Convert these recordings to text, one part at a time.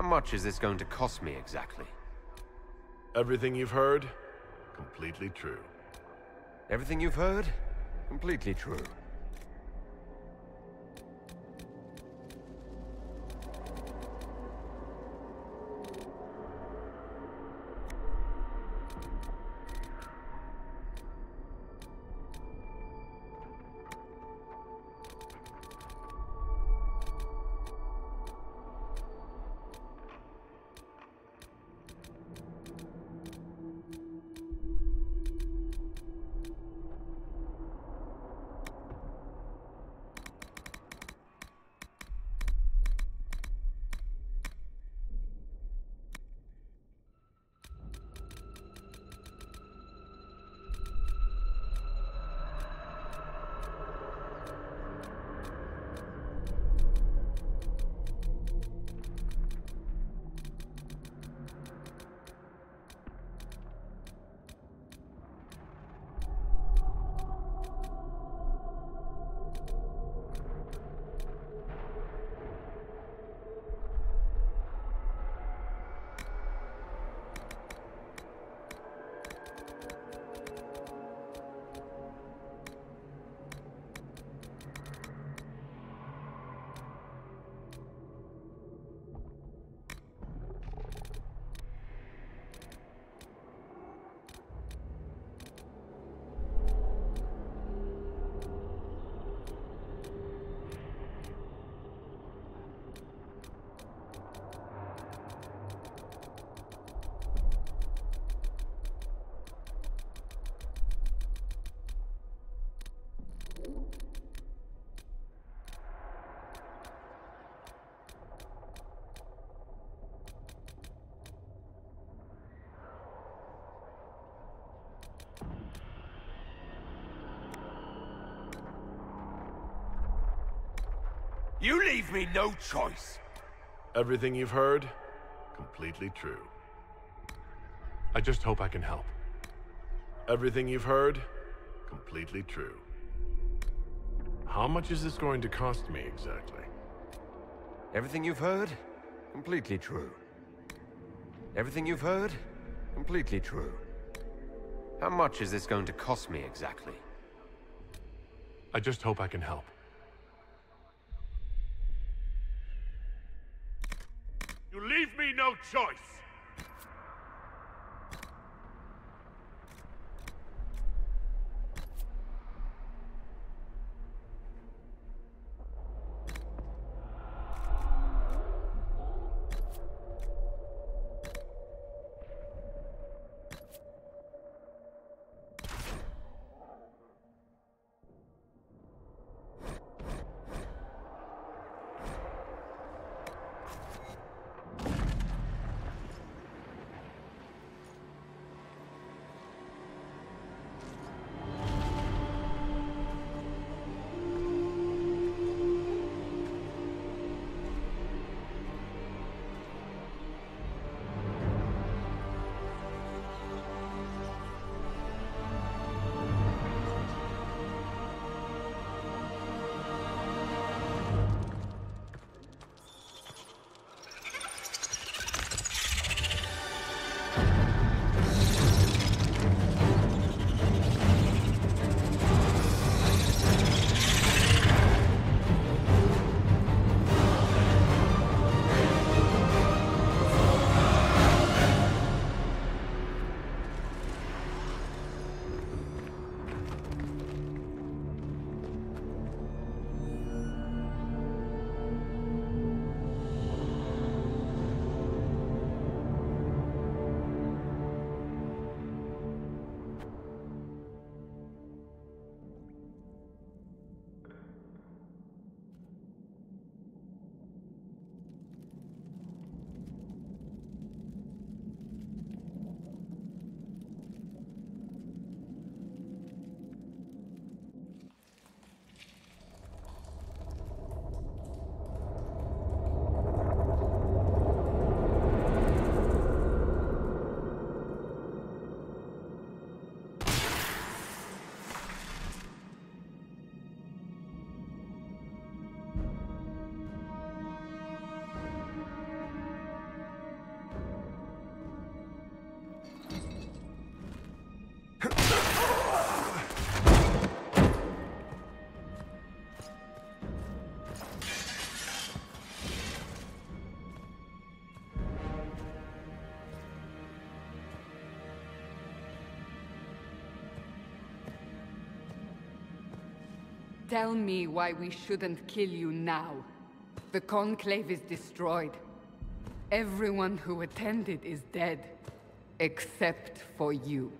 much is this going to cost me exactly? Everything you've heard, completely true. Everything you've heard? Completely true. You leave me no choice. Everything you've heard, completely true. I just hope I can help. Everything you've heard, completely true. How much is this going to cost me exactly? Everything you've heard? Completely true. Everything you've heard? Completely true. How much is this going to cost me exactly? I just hope I can help. You leave me no choice. Tell me why we shouldn't kill you now. The Conclave is destroyed. Everyone who attended is dead. Except for you.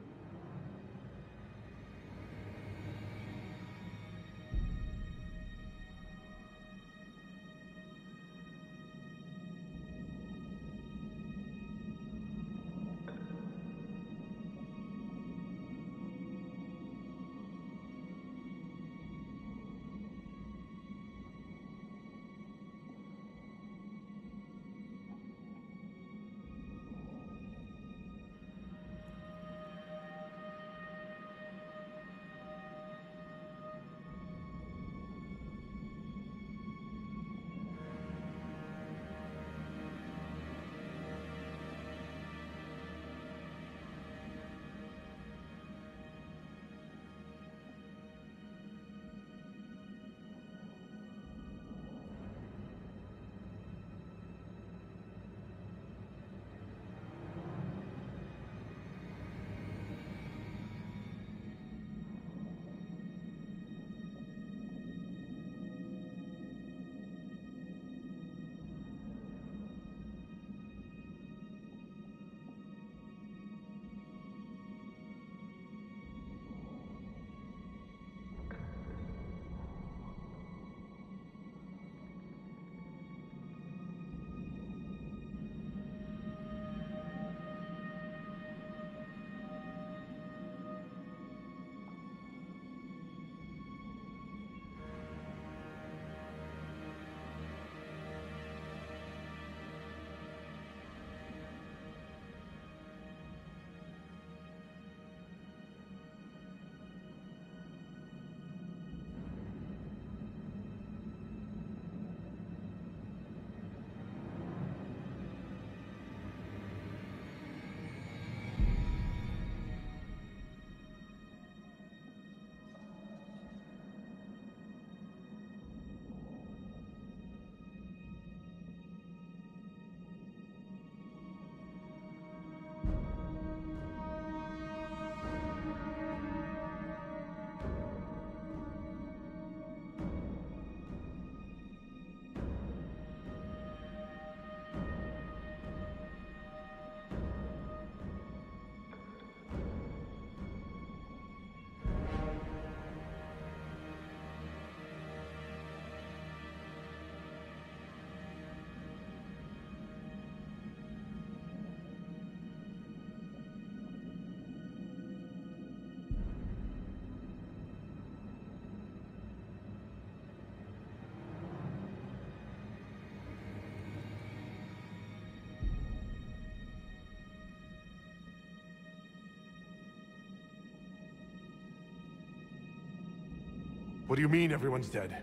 What do you mean everyone's dead?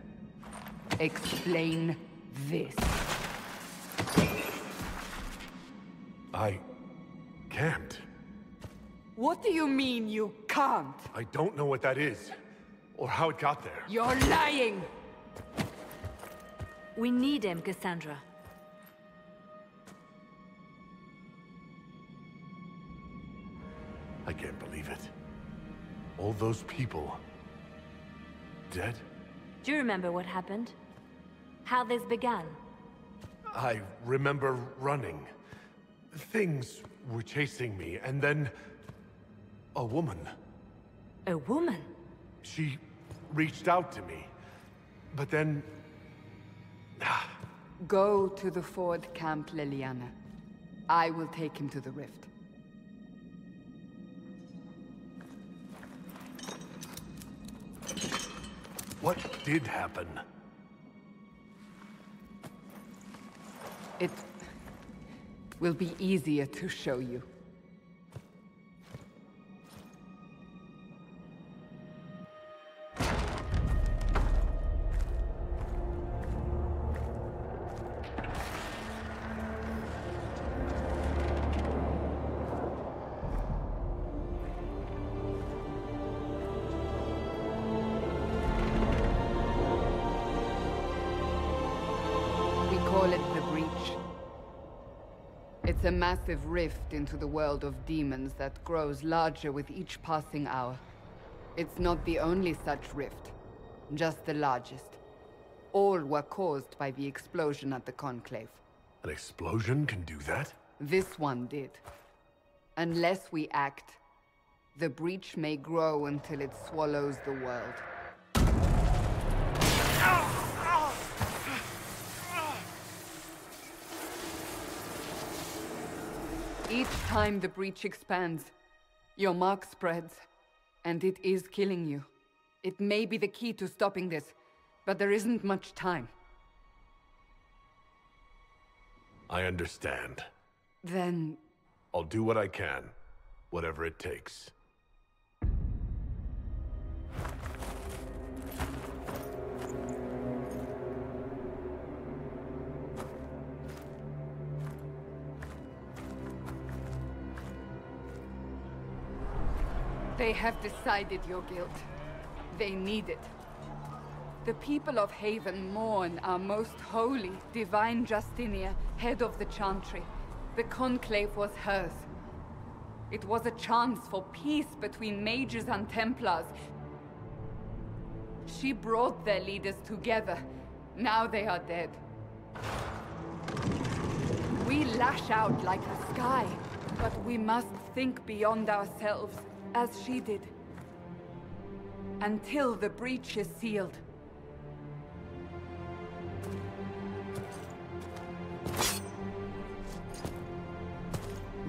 Explain this. I can't. What do you mean you can't? I don't know what that is, or how it got there. You're lying! We need him, Cassandra. I can't believe it. All those people... dead? Do you remember what happened? How this began? I remember running. Things were chasing me, and then... a woman. A woman? She reached out to me. But then... Go to the Ford camp, Liliana. I will take him to the rift. What did happen? It will be easier to show you. It's a massive rift into the world of demons that grows larger with each passing hour. It's not the only such rift. Just the largest. All were caused by the explosion at the Conclave. An explosion can do that? This one did. Unless we act, the breach may grow until it swallows the world. Each time the breach expands, your mark spreads, and it is killing you. It may be the key to stopping this, but there isn't much time. I understand. Then... I'll do what I can, whatever it takes. They have decided your guilt. They need it. The people of Haven mourn our most holy, divine Justinia, head of the Chantry. The Conclave was hers. It was a chance for peace between mages and Templars. She brought their leaders together. Now they are dead. We lash out like the sky, but we must think beyond ourselves, as she did. Until the breach is sealed.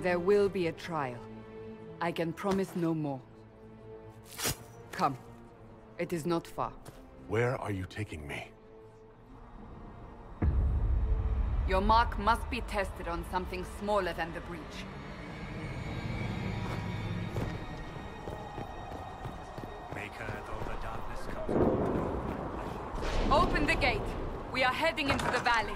There will be a trial. I can promise no more. Come. It is not far. Where are you taking me? Your mark must be tested on something smaller than the breach. Open the gate. We are heading into the valley.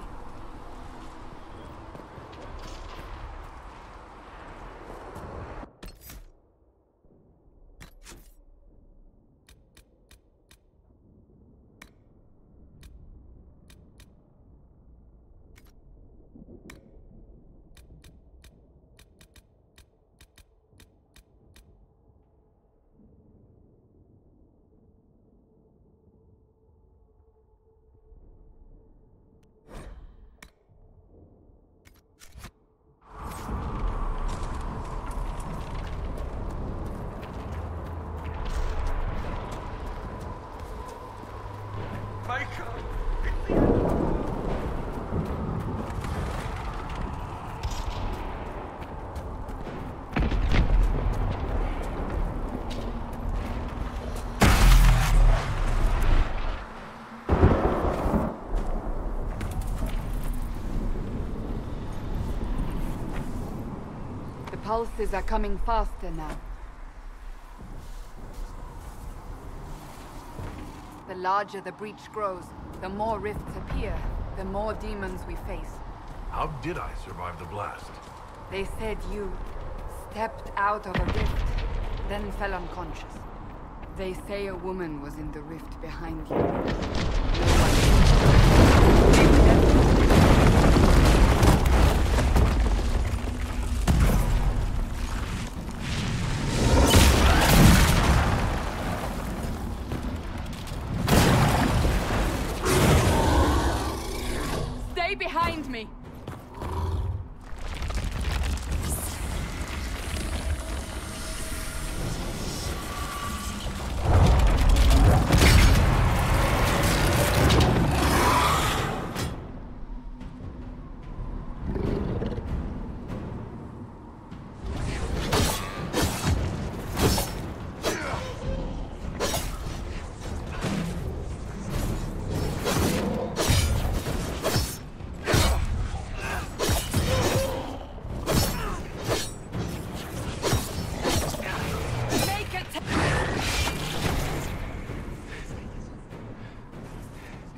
Pulses are coming faster now. The larger the breach grows, the more rifts appear, the more demons we face. How did I survive the blast? They said you stepped out of a rift, then fell unconscious. They say a woman was in the rift behind you. Behind me!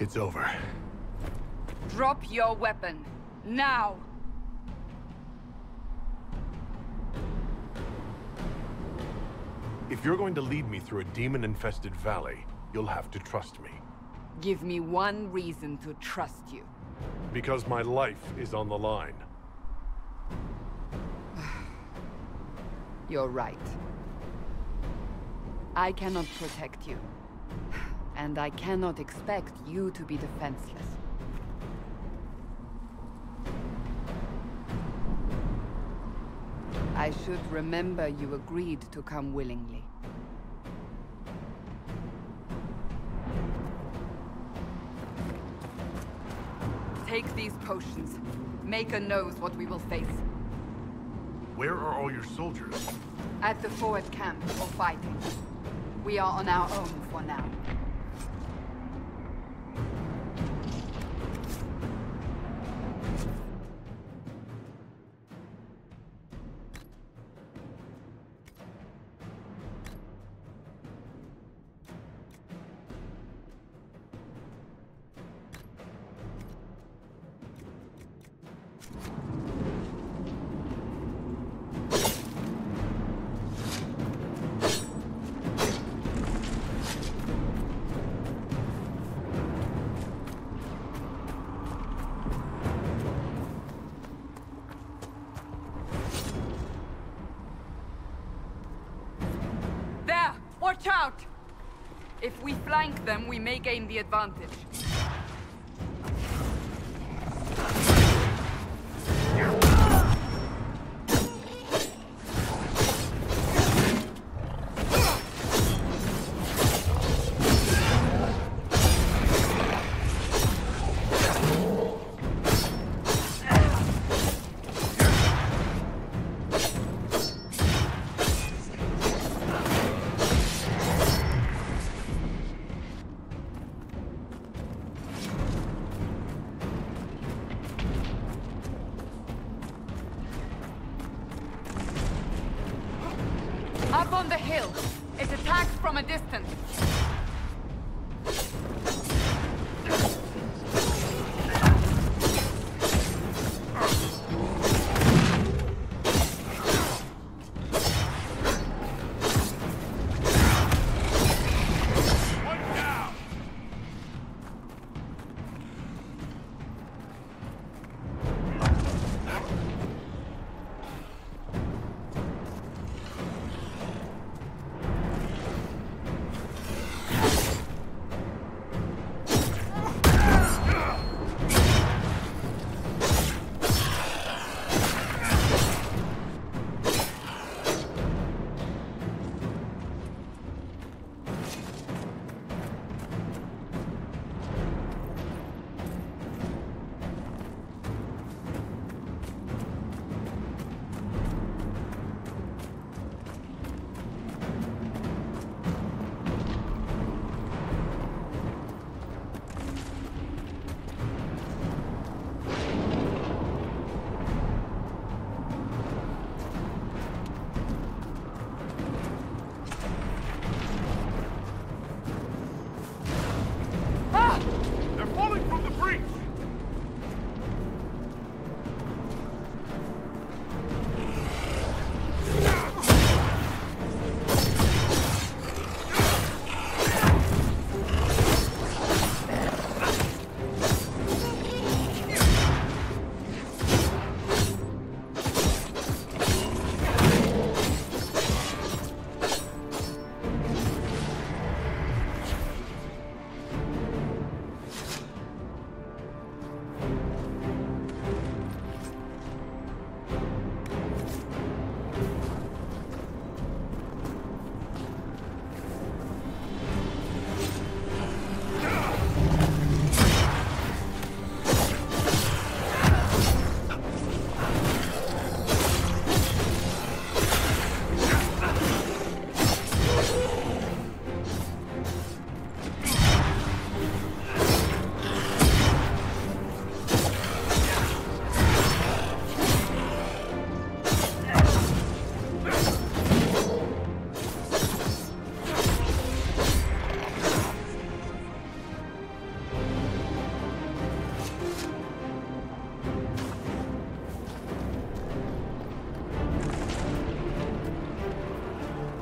It's over. Drop your weapon. Now! If you're going to lead me through a demon-infested valley, you'll have to trust me. Give me one reason to trust you. Because my life is on the line. You're right. I cannot protect you. And I cannot expect you to be defenseless. I should remember you agreed to come willingly. Take these potions. Maker knows what we will face. Where are all your soldiers? At the forward camp, or fighting. We are on our own for now. Watch out! If we flank them, we may gain the advantage. Up on the hill. It attacks from a distance.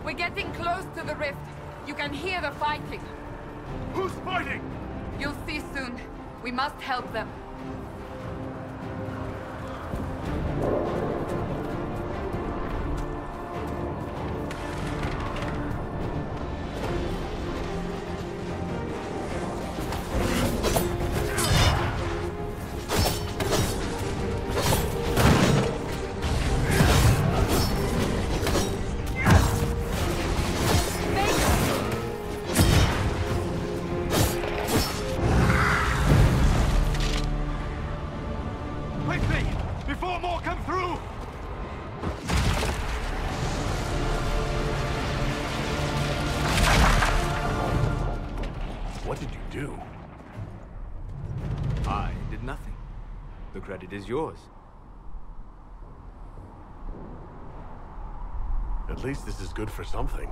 We're getting close to the rift. You can hear the fighting. Who's fighting? You'll see soon. We must help them. do? I did nothing. The credit is yours. At least this is good for something.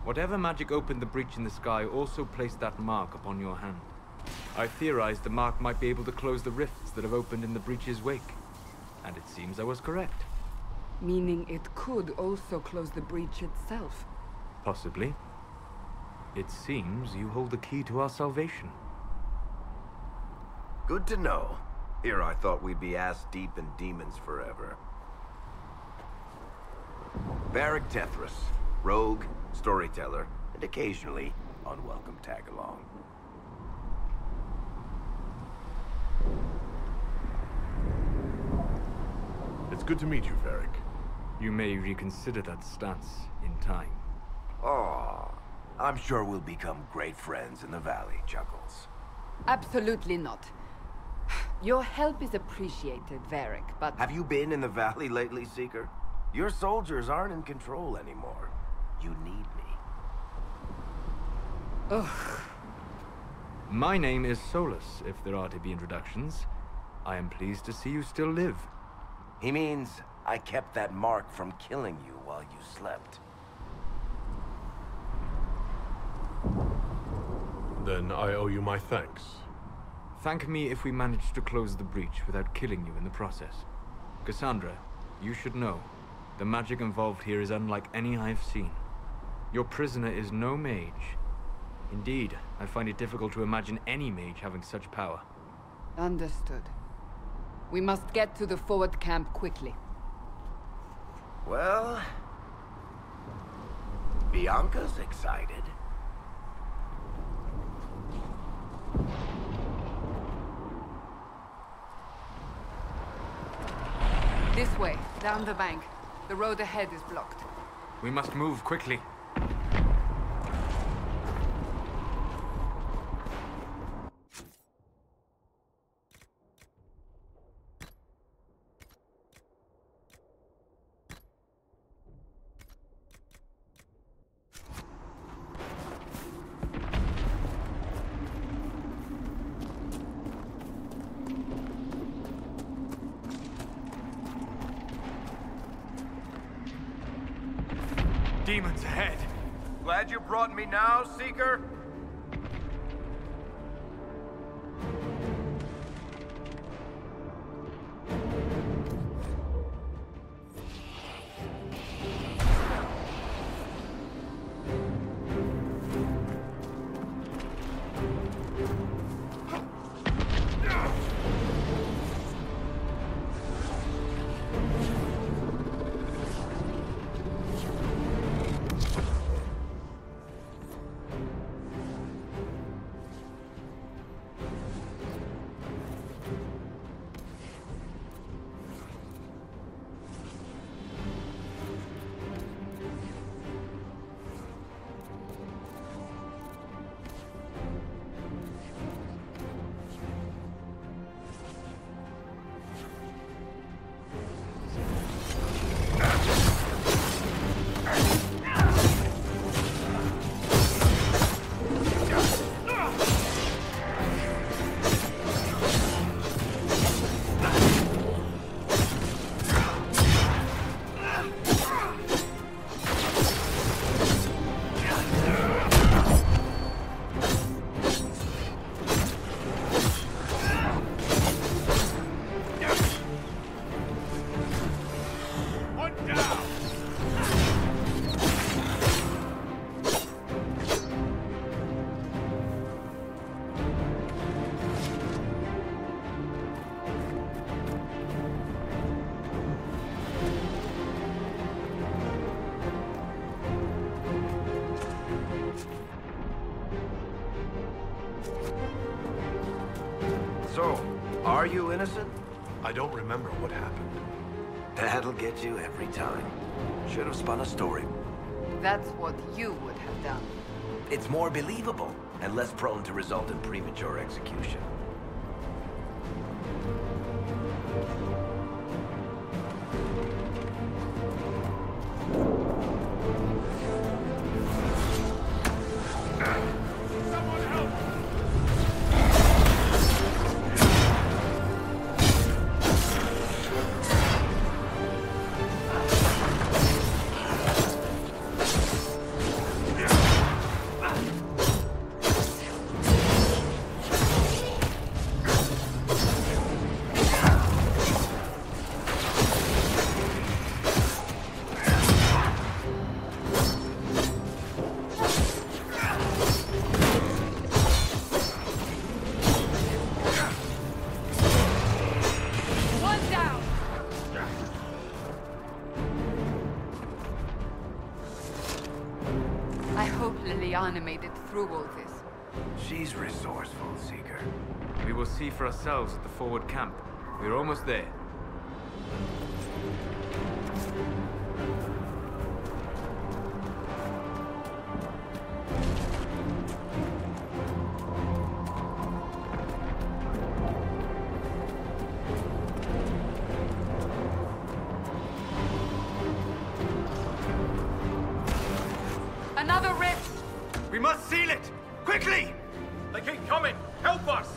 Whatever magic opened the breach in the sky also placed that mark upon your hand. I theorized the mark might be able to close the rifts that have opened in the breach's wake. And it seems I was correct. Meaning it could also close the breach itself. Possibly. It seems you hold the key to our salvation. Good to know. Here I thought we'd be ass-deep in demons forever. Varric Tethras, rogue, storyteller, and occasionally unwelcome tag-along. It's good to meet you, Varric. You may reconsider that stance in time. Oh, I'm sure we'll become great friends in the valley, Chuckles. Absolutely not. Your help is appreciated, Varric, but... Have you been in the valley lately, Seeker? Your soldiers aren't in control anymore. You need me. Ugh. My name is Solus, if there are to be introductions. I am pleased to see you still live. He means I kept that mark from killing you while you slept. Then I owe you my thanks. Thank me if we manage to close the breach without killing you in the process. Cassandra, you should know, the magic involved here is unlike any I've seen. Your prisoner is no mage. Indeed, I find it difficult to imagine any mage having such power. Understood. We must get to the forward camp quickly. Well... Bianca's excited. This way, down the bank. The road ahead is blocked. We must move quickly. Demons ahead! Glad you brought me now, Seeker? So, are you innocent? I don't remember what happened. That'll get you every time. Should have spun a story. That's what you would have done. It's more believable and less prone to result in premature execution. Someone help! Leliana made it through all this. She's resourceful, Seeker. We will see for ourselves at the forward camp. We're almost there. Another rift! We must seal it! Quickly! They keep coming! Help us!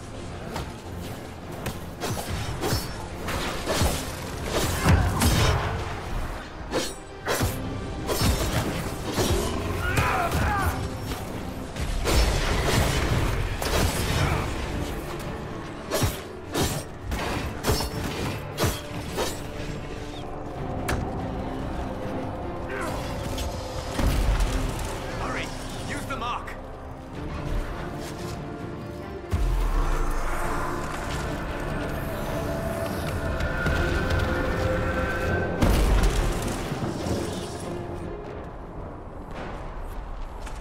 Hurry! Use the mark!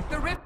The rift...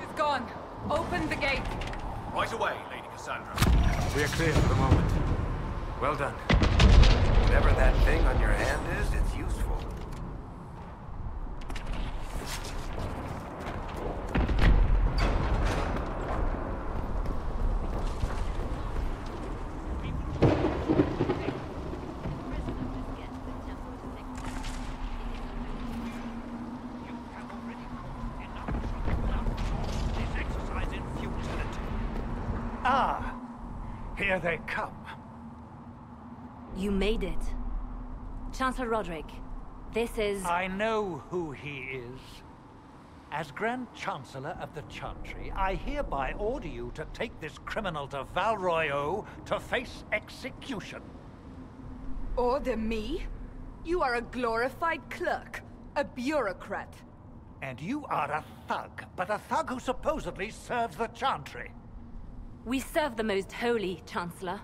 is gone. Open the gate. Right away, Lady Cassandra. We are clear for the moment. Well done. Whatever that thing on your hand is, it's useful. Ah, here they come. You made it. Chancellor Roderick, this is... I know who he is. As Grand Chancellor of the Chantry, I hereby order you to take this criminal to Val Royeaux to face execution. Order me? You are a glorified clerk. A bureaucrat. And you are a thug, but a thug who supposedly serves the Chantry. We serve the most holy, Chancellor.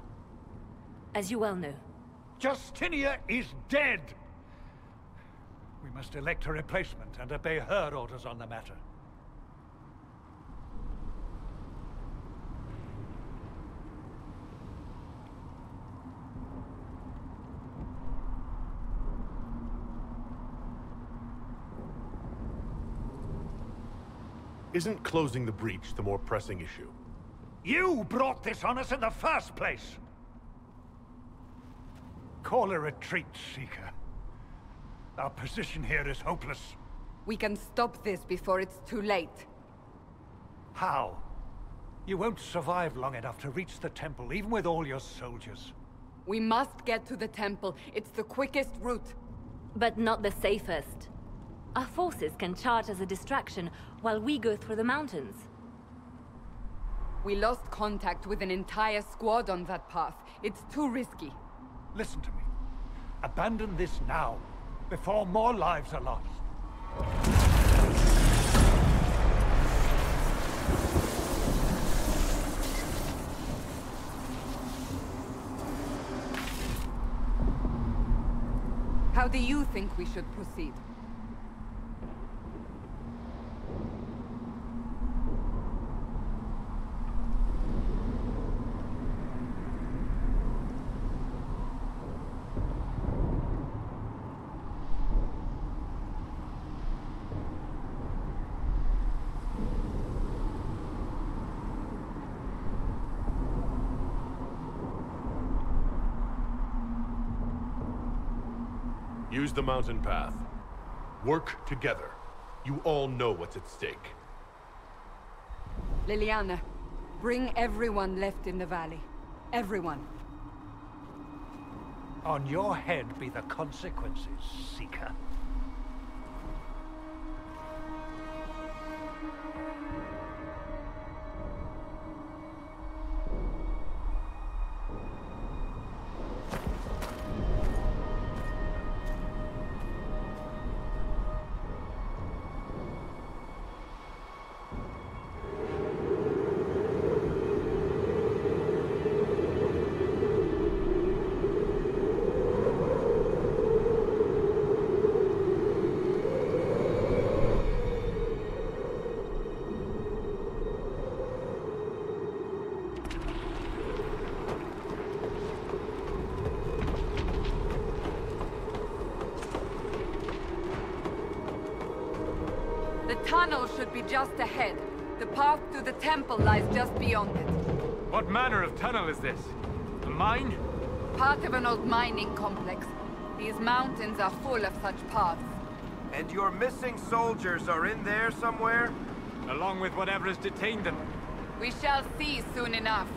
As you well know. Justinia is dead! We must elect a replacement and obey her orders on the matter. Isn't closing the breach the more pressing issue? You brought this on us in the first place! Call a retreat, Seeker. Our position here is hopeless. We can stop this before it's too late. How? You won't survive long enough to reach the temple, even with all your soldiers. We must get to the temple. It's the quickest route. But not the safest. Our forces can charge as a distraction while we go through the mountains. We lost contact with an entire squad on that path. It's too risky. Listen to me. Abandon this now, before more lives are lost. How do you think we should proceed? Use the mountain path. Work together. You all know what's at stake. Liliana, bring everyone left in the valley. Everyone. On your head be the consequences, Seeker. The tunnel should be just ahead. The path to the temple lies just beyond it. What manner of tunnel is this? A mine? Part of an old mining complex. These mountains are full of such paths. And your missing soldiers are in there somewhere? Along with whatever has detained them. We shall see soon enough.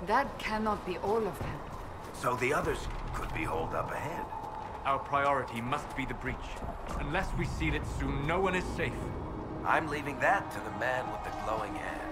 That cannot be all of them. So the others could be holed up ahead. Our priority must be the breach. Unless we seal it soon, no one is safe. I'm leaving that to the man with the glowing hand.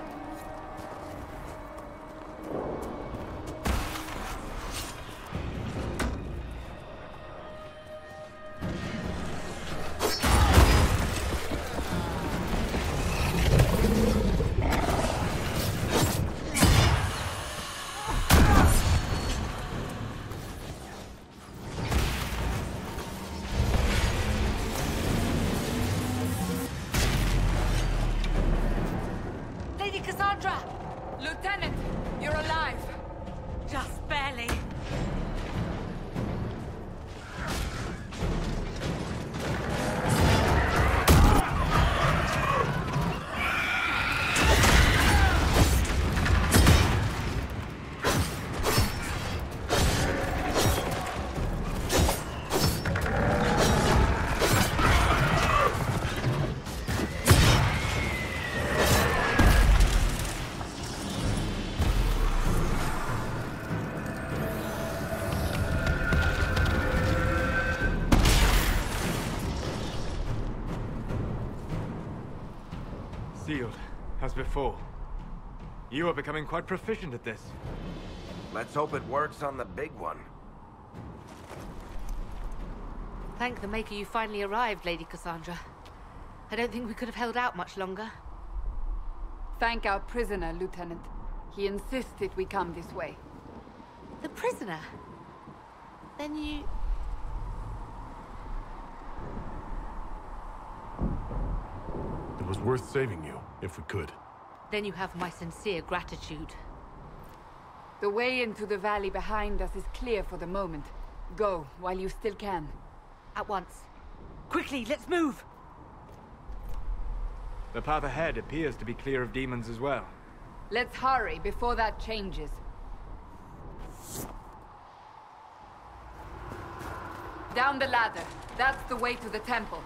Cassandra! Lieutenant, you're alive! Just barely. Sealed, as before. You are becoming quite proficient at this. Let's hope it works on the big one. Thank the Maker you finally arrived, Lady Cassandra. I don't think we could have held out much longer. Thank our prisoner, Lieutenant. He insisted we come this way. The prisoner? Then you... It was worth saving you, if we could. Then you have my sincere gratitude. The way into the valley behind us is clear for the moment. Go, while you still can. At once. Quickly, let's move! The path ahead appears to be clear of demons as well. Let's hurry before that changes. Down the ladder. That's the way to the temple.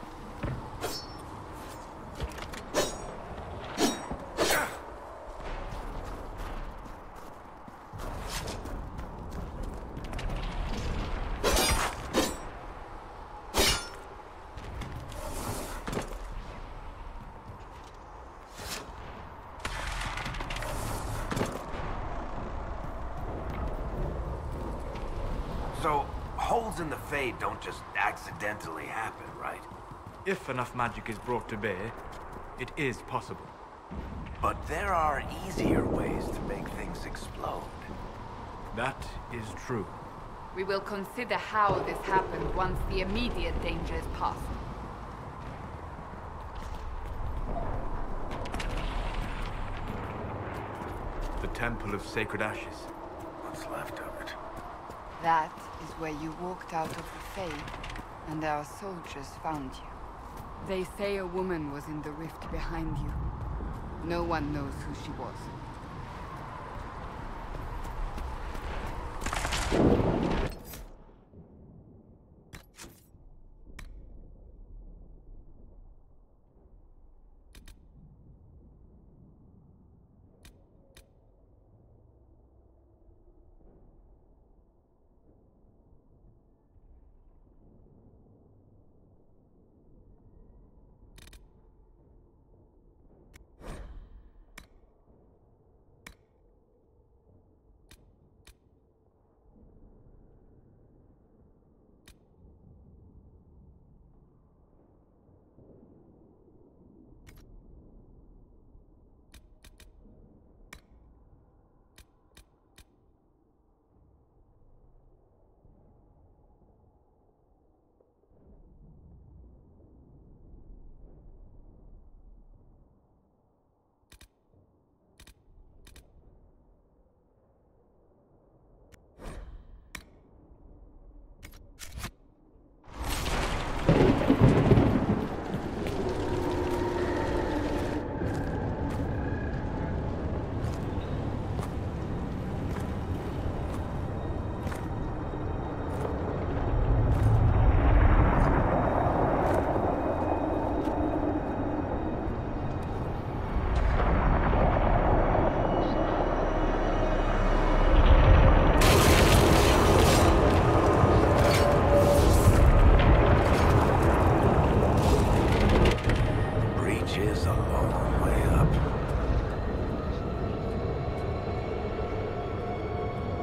So, holes in the Fade don't just accidentally happen, right? If enough magic is brought to bear, it is possible. But there are easier ways to make things explode. That is true. We will consider how this happened once the immediate danger is past. The Temple of Sacred Ashes. What's left of it? That is where you walked out of the Fade, and our soldiers found you. They say a woman was in the rift behind you. No one knows who she was.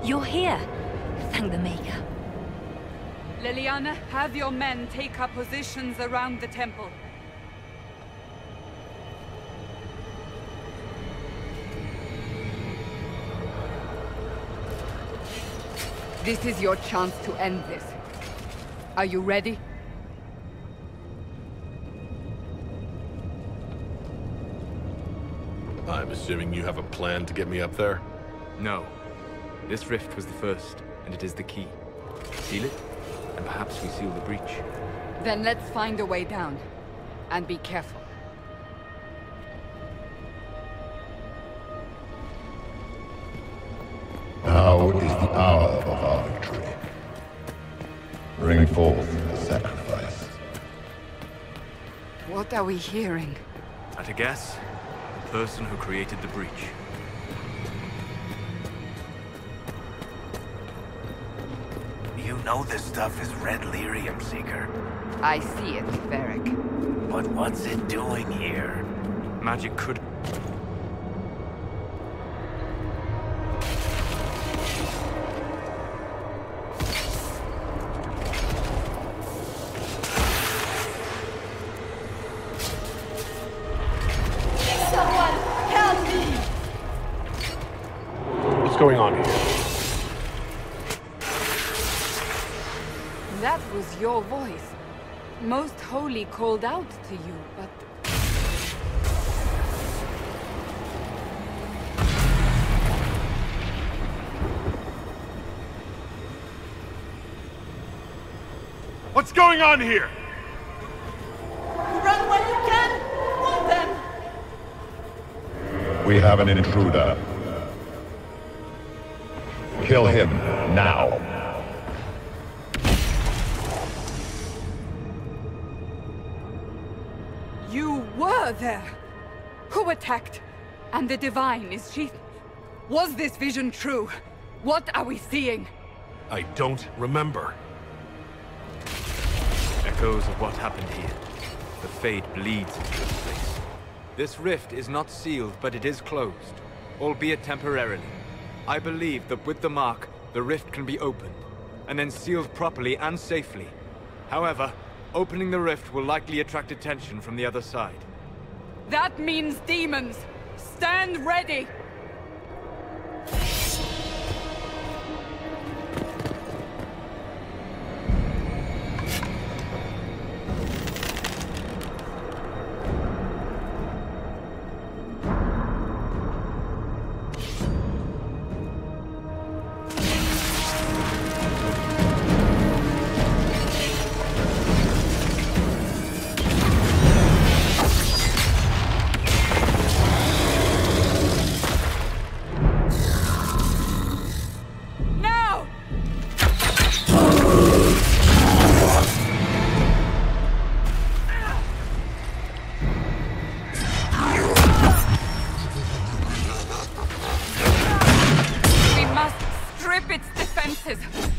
You're here. Thank the Maker. Leliana, have your men take up positions around the temple. This is your chance to end this. Are you ready? I'm assuming you have a plan to get me up there? No. This rift was the first, and it is the key. Seal it, and perhaps we seal the breach. Then let's find a way down. And be careful. Now is the hour of our victory. Bring forth the sacrifice. What are we hearing? At a guess, the person who created the breach. You know this stuff is red lyrium, Seeker. I see it, Varric. But what's it doing here? Magic could... What's going on here? That was your voice. Most Holy called out to you, but... What's going on here? Run when you can! Hold them! We have an intruder. Kill him now. You were there! Who attacked? And the Divine, is she... Was this vision true? What are we seeing? I don't remember. Echoes of what happened here. The fade bleeds into this place. This rift is not sealed, but it is closed, albeit temporarily. I believe that with the mark, the rift can be opened, and then sealed properly and safely. However, opening the rift will likely attract attention from the other side. That means demons! Stand ready!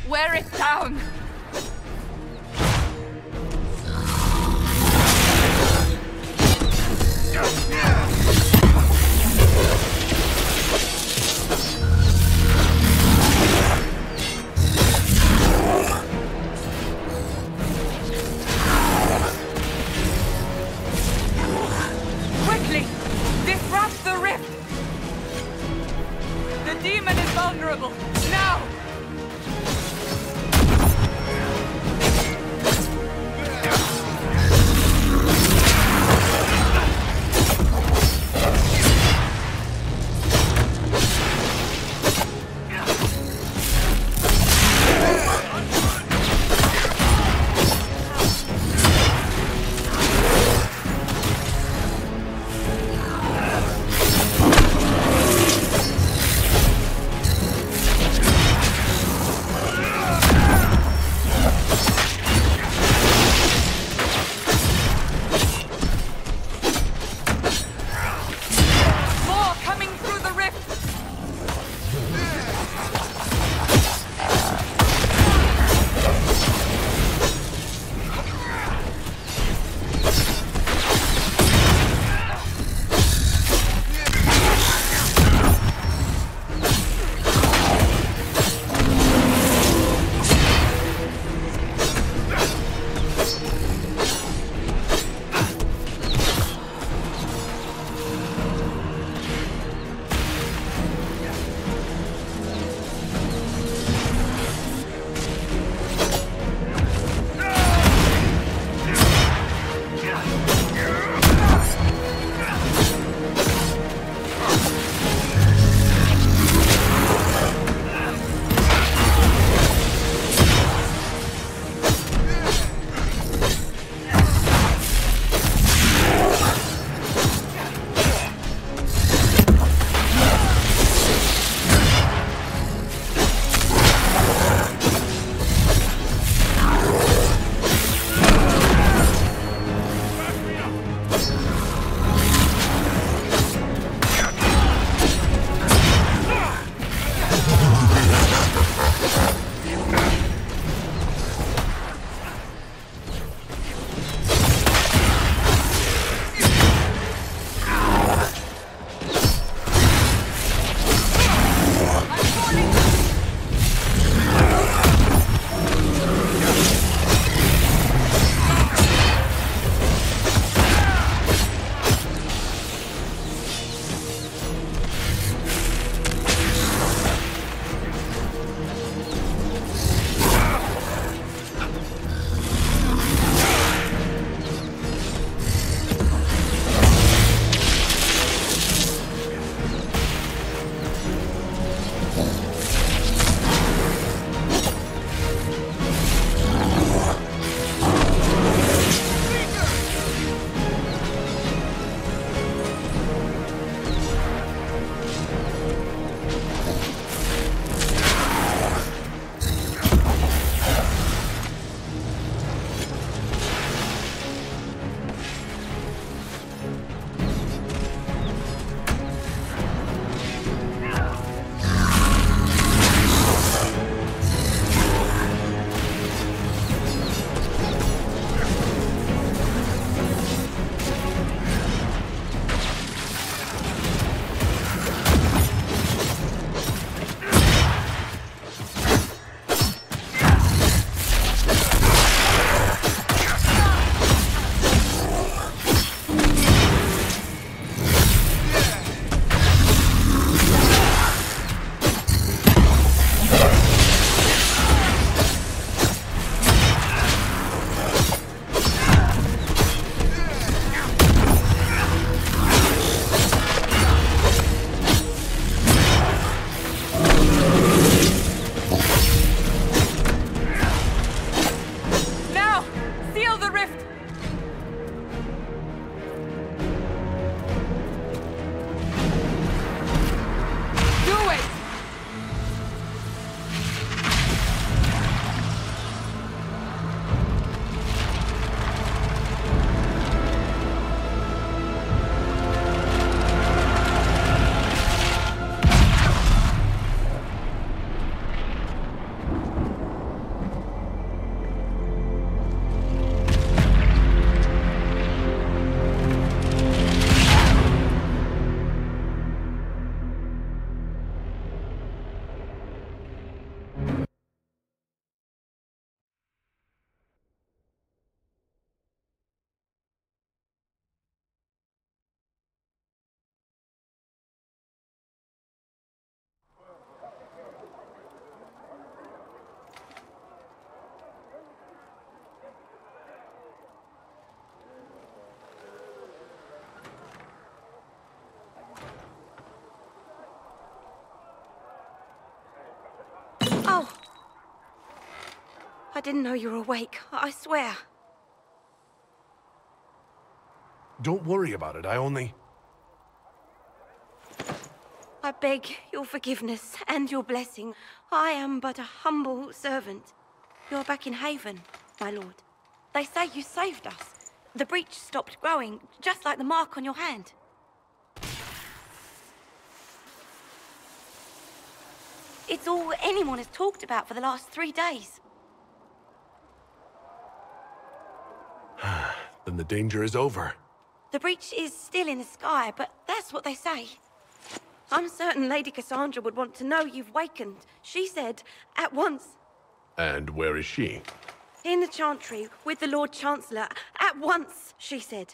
Wear it down! Quickly! Disrupt the rift! The demon is vulnerable! Now! didn't know you were awake, I swear. Don't worry about it, I beg your forgiveness and your blessing. I am but a humble servant. You're back in Haven, my lord. They say you saved us. The breach stopped growing, just like the mark on your hand. It's all anyone has talked about for the last 3 days. Then the danger is over. The breach is still in the sky, but that's what they say. I'm certain Lady Cassandra would want to know you've wakened. She said, at once. And where is she? In the Chantry, with the Lord Chancellor. At once, she said.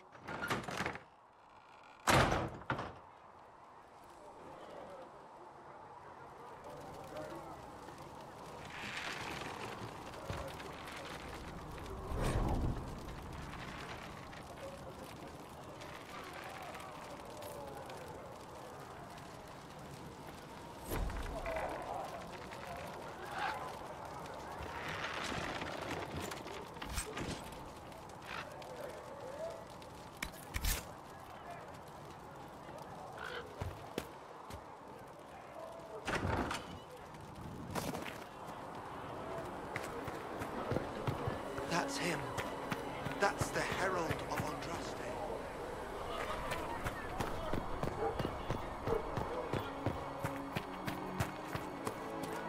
That's him. That's the Herald of Andraste.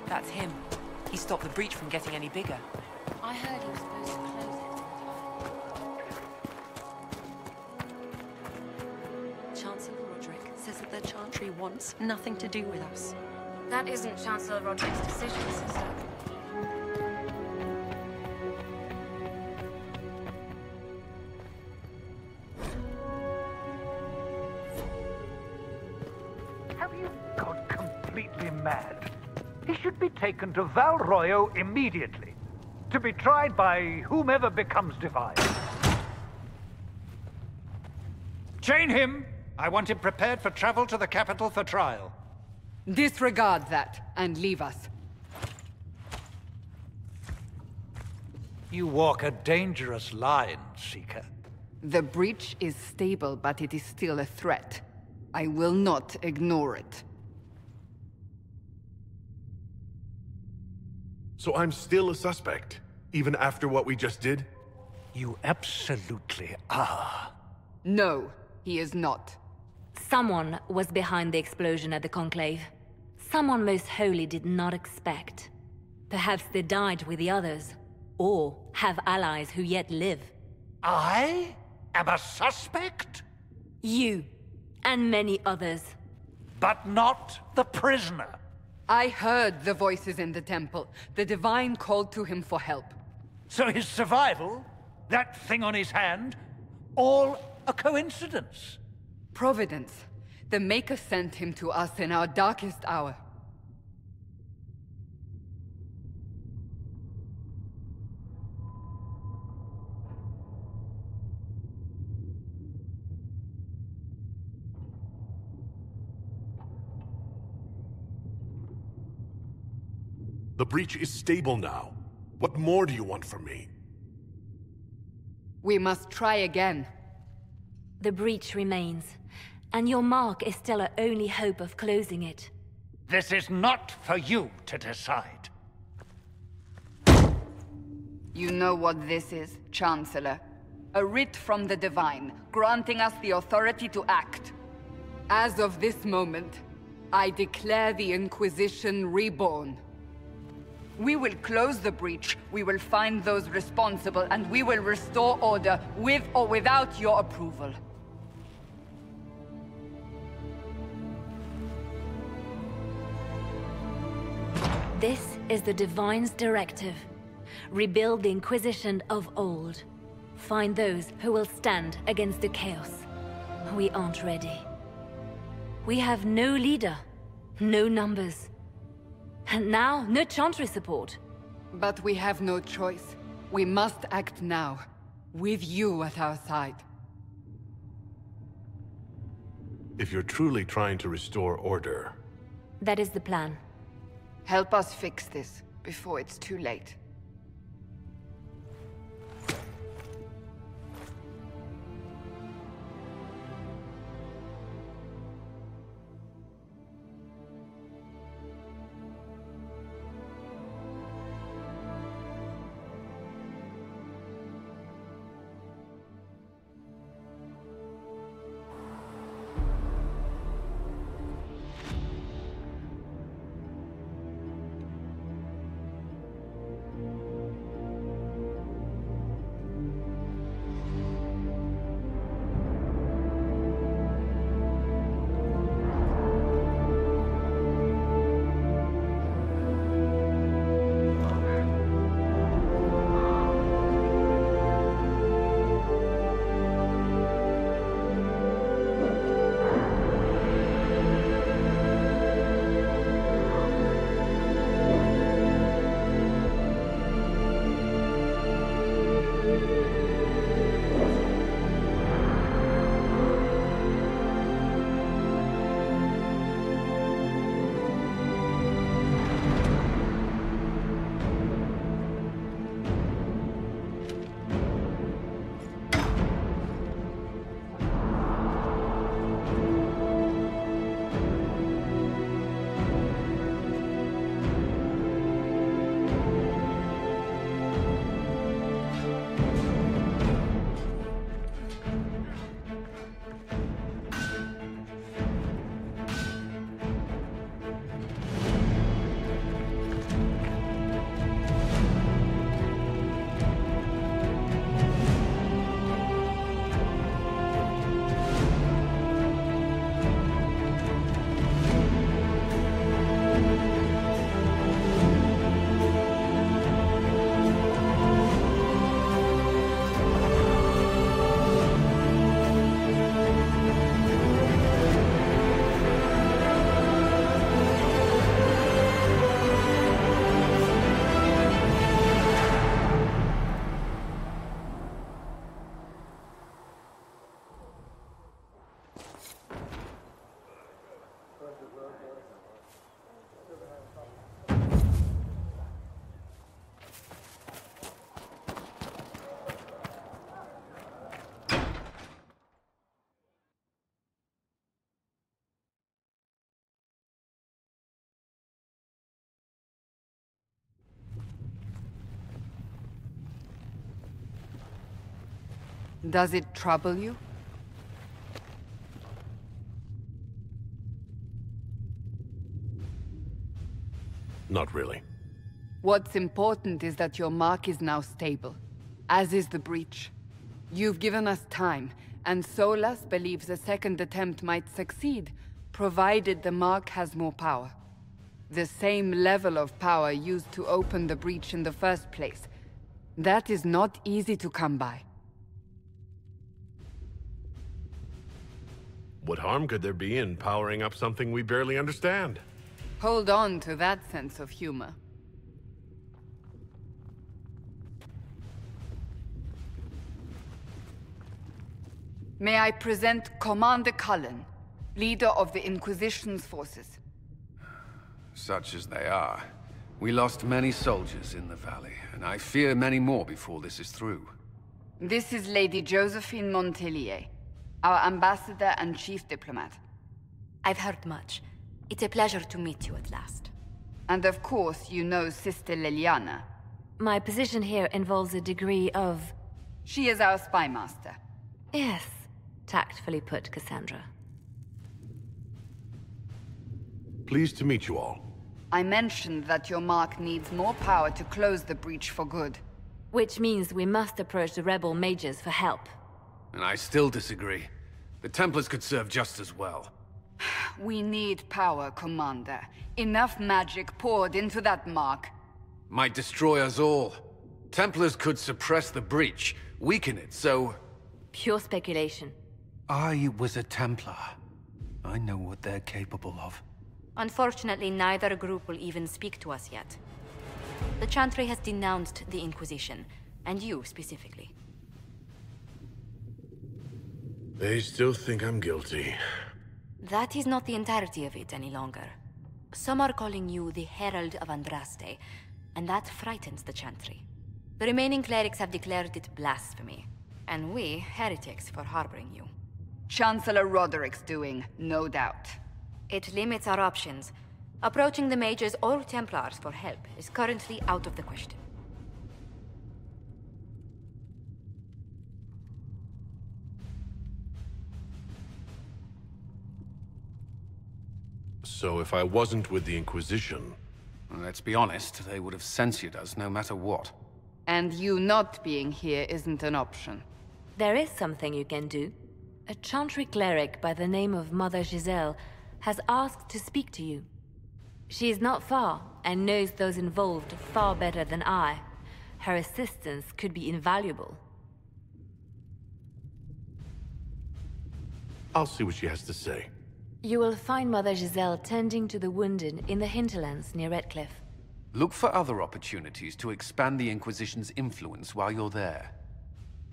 That's him. He stopped the breach from getting any bigger. I heard he was supposed to close it. Chancellor Roderick says that the Chantry wants nothing to do with us. That isn't Chancellor Roderick's decision, sister. Have you gone completely mad? He should be taken to Val Royo immediately, to be tried by whomever becomes divine. Chain him! I want him prepared for travel to the capital for trial. Disregard that, and leave us. You walk a dangerous line, Seeker. The breach is stable, but it is still a threat. I will not ignore it. So I'm still a suspect, even after what we just did? You absolutely are. No, he is not. Someone was behind the explosion at the Conclave. Someone most holy did not expect. Perhaps they died with the others, or have allies who yet live. I am a suspect? You, and many others. But not the prisoner. I heard the voices in the temple. The Divine called to him for help. So his survival, that thing on his hand, all a coincidence? Providence. The Maker sent him to us in our darkest hour. The breach is stable now. What more do you want from me? We must try again. The breach remains, and your mark is still our only hope of closing it. This is not for you to decide. You know what this is, Chancellor. A writ from the Divine, granting us the authority to act. As of this moment, I declare the Inquisition reborn. We will close the breach, we will find those responsible, and we will restore order, with or without your approval. This is the Divine's directive. Rebuild the Inquisition of old. Find those who will stand against the chaos. We aren't ready. We have no leader, no numbers. And now, no Chantry support. But we have no choice. We must act now, with you at our side. If you're truly trying to restore order... That is the plan. Help us fix this, before it's too late. Does it trouble you? Not really. What's important is that your mark is now stable, as is the breach. You've given us time, and Solas believes a second attempt might succeed, provided the mark has more power. The same level of power used to open the breach in the first place. That is not easy to come by. What harm could there be in powering up something we barely understand? Hold on to that sense of humor. May I present Commander Cullen, leader of the Inquisition's forces. Such as they are. We lost many soldiers in the valley, and I fear many more before this is through. This is Lady Josephine Montelier, our ambassador and chief diplomat. I've heard much. It's a pleasure to meet you at last. And of course, you know Sister Liliana. My position here involves a degree of... She is our spy master. Yes, tactfully put, Cassandra. Pleased to meet you all. I mentioned that your mark needs more power to close the breach for good. Which means we must approach the rebel mages for help. And I still disagree. The Templars could serve just as well. We need power, Commander. Enough magic poured into that mark. Might destroy us all. Templars could suppress the breach, weaken it, so... Pure speculation. I was a Templar. I know what they're capable of. Unfortunately, neither group will even speak to us yet. The Chantry has denounced the Inquisition, and you specifically. They still think I'm guilty. That is not the entirety of it any longer. Some are calling you the Herald of Andraste, and that frightens the Chantry. The remaining clerics have declared it blasphemy, and we, heretics, for harboring you. Chancellor Roderick's doing, no doubt. It limits our options. Approaching the mages or Templars for help is currently out of the question. So if I wasn't with the Inquisition... Well, let's be honest, they would have censored us no matter what. And you not being here isn't an option. There is something you can do. A Chantry cleric by the name of Mother Giselle has asked to speak to you. She is not far, and knows those involved far better than I. Her assistance could be invaluable. I'll see what she has to say. You will find Mother Giselle tending to the wounded in the hinterlands near Redcliffe. Look for other opportunities to expand the Inquisition's influence while you're there.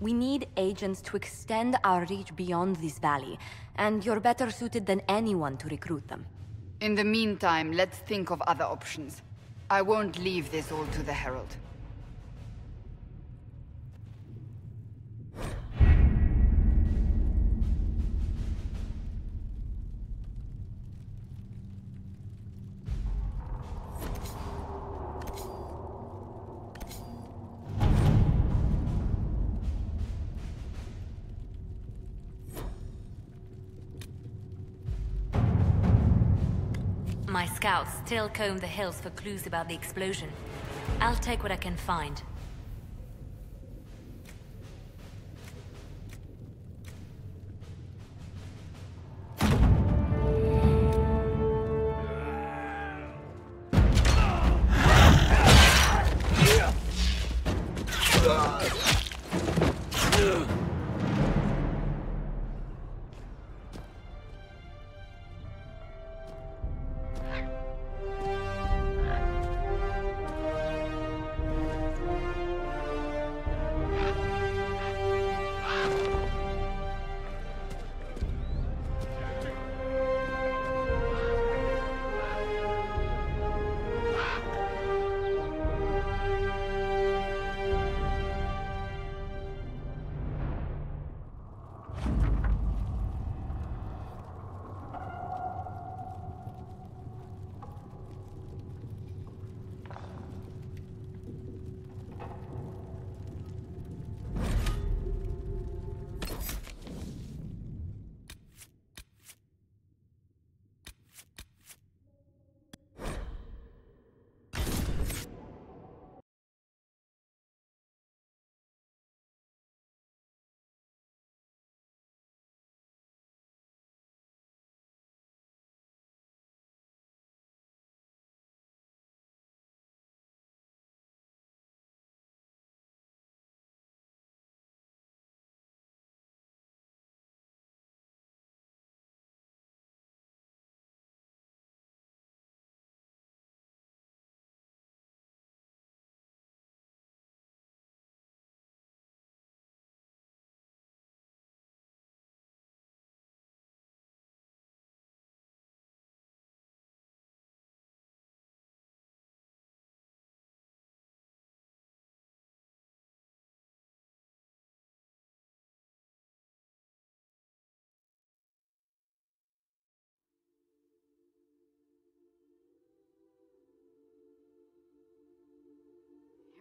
We need agents to extend our reach beyond this valley, and you're better suited than anyone to recruit them. In the meantime, let's think of other options. I won't leave this all to the Herald. My scouts still comb the hills for clues about the explosion. I'll take what I can find.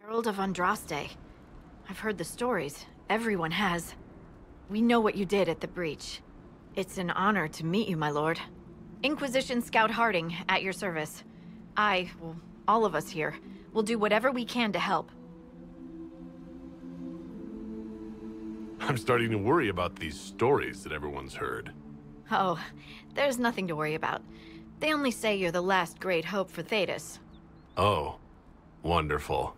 Herald of Andraste. I've heard the stories. Everyone has. We know what you did at the breach. It's an honor to meet you, my lord. Inquisition Scout Harding, at your service. Well, all of us here, will do whatever we can to help. I'm starting to worry about these stories that everyone's heard. Oh, there's nothing to worry about. They only say you're the last great hope for Thetis. Oh, wonderful.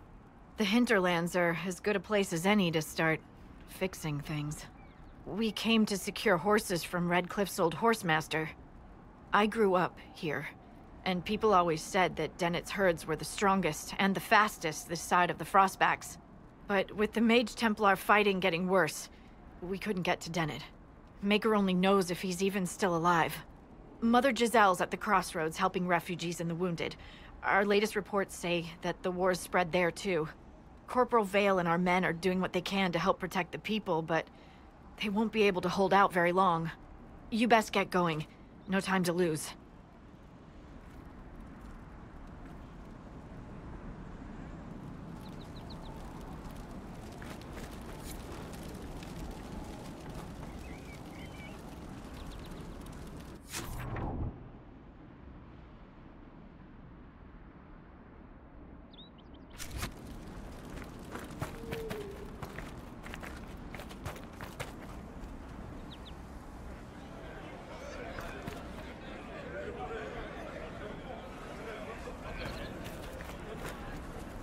The hinterlands are as good a place as any to start fixing things. We came to secure horses from Redcliffe's old horsemaster. I grew up here, and people always said that Dennett's herds were the strongest and the fastest this side of the Frostbacks. But with the Mage Templar fighting getting worse, we couldn't get to Dennett. Maker only knows if he's even still alive. Mother Giselle's at the crossroads helping refugees and the wounded. Our latest reports say that the war's spread there too. Corporal Vale and our men are doing what they can to help protect the people, but they won't be able to hold out very long. You best get going. No time to lose.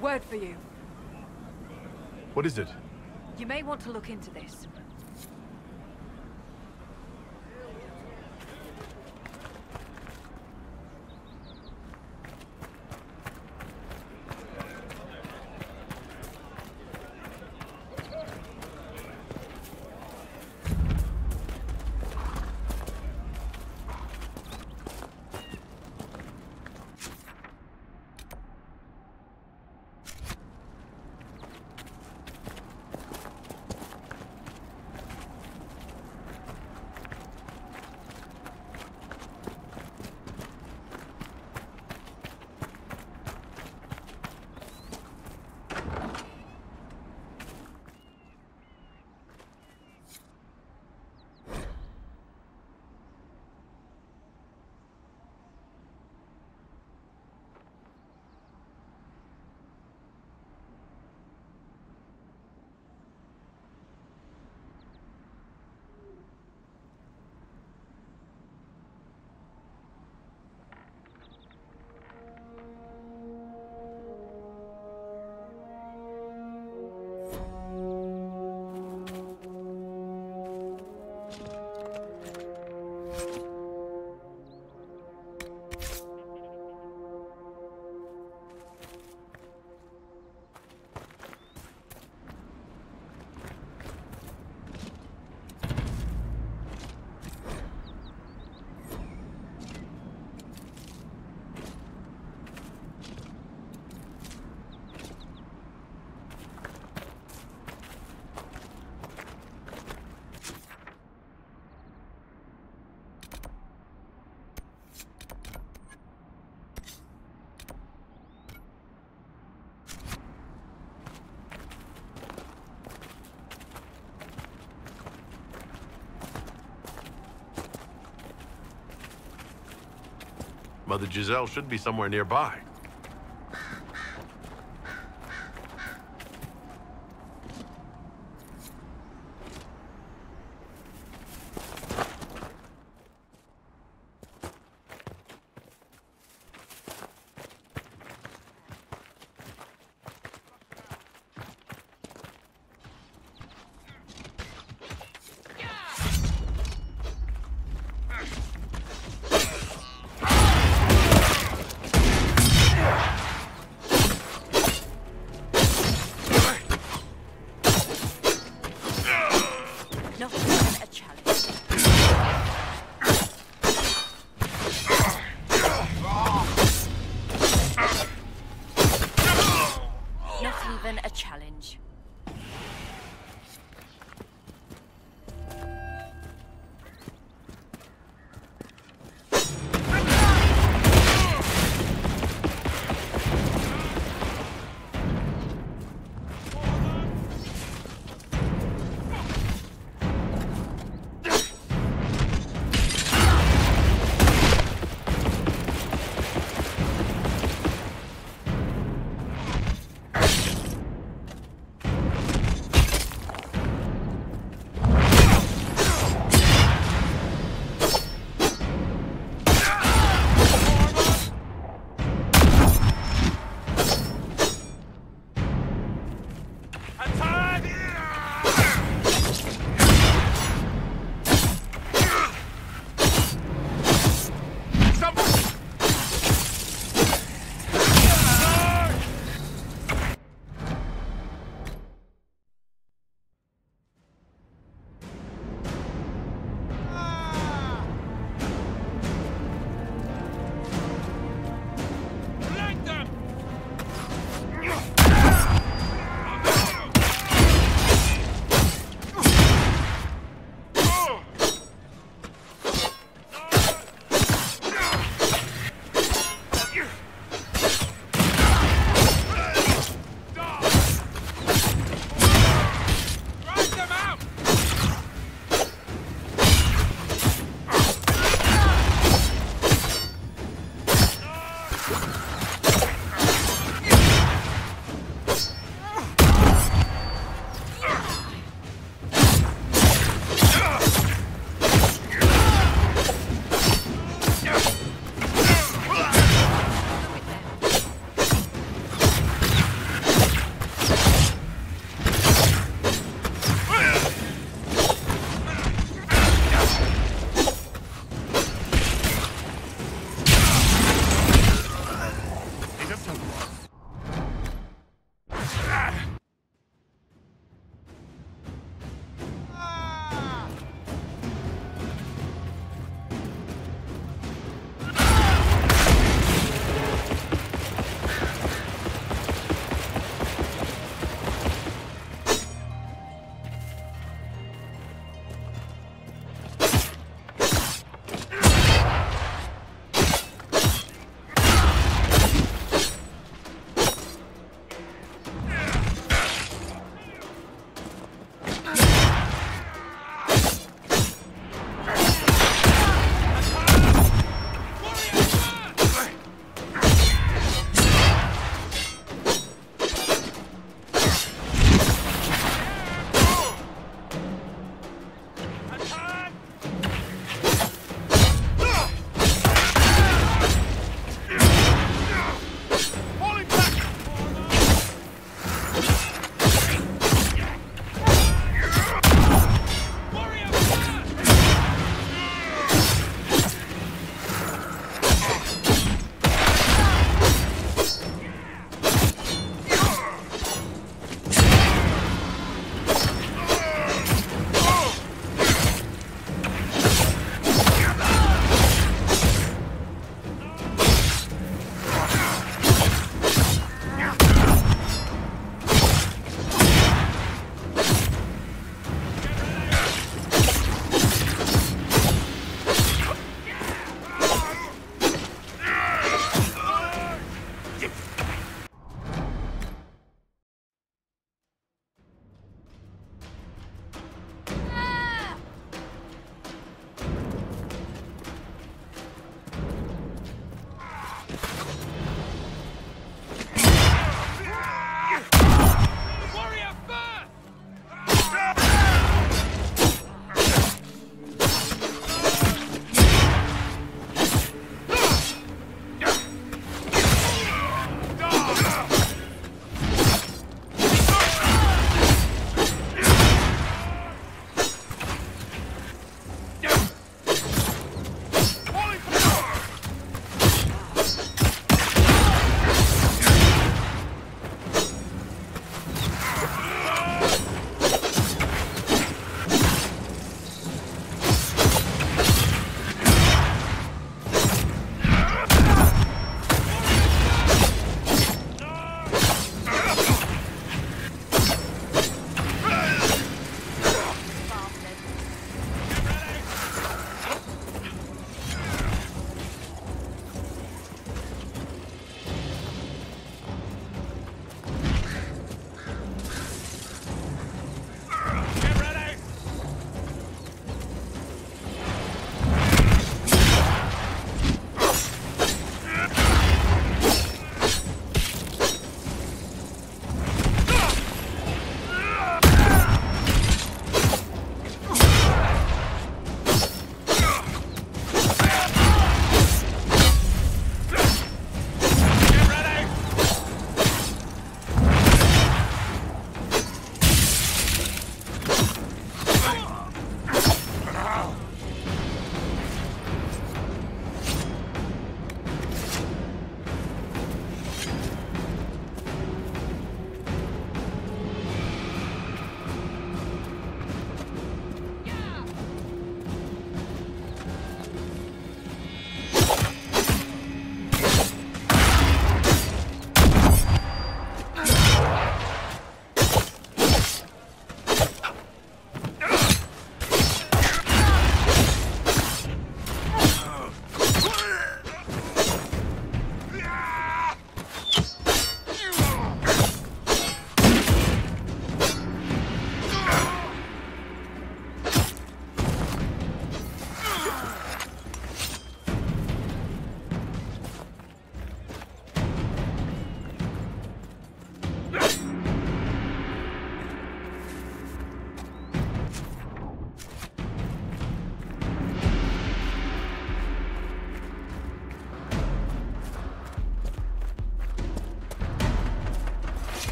Word for you. What is it? You may want to look into this. Mother Giselle should be somewhere nearby.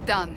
Done.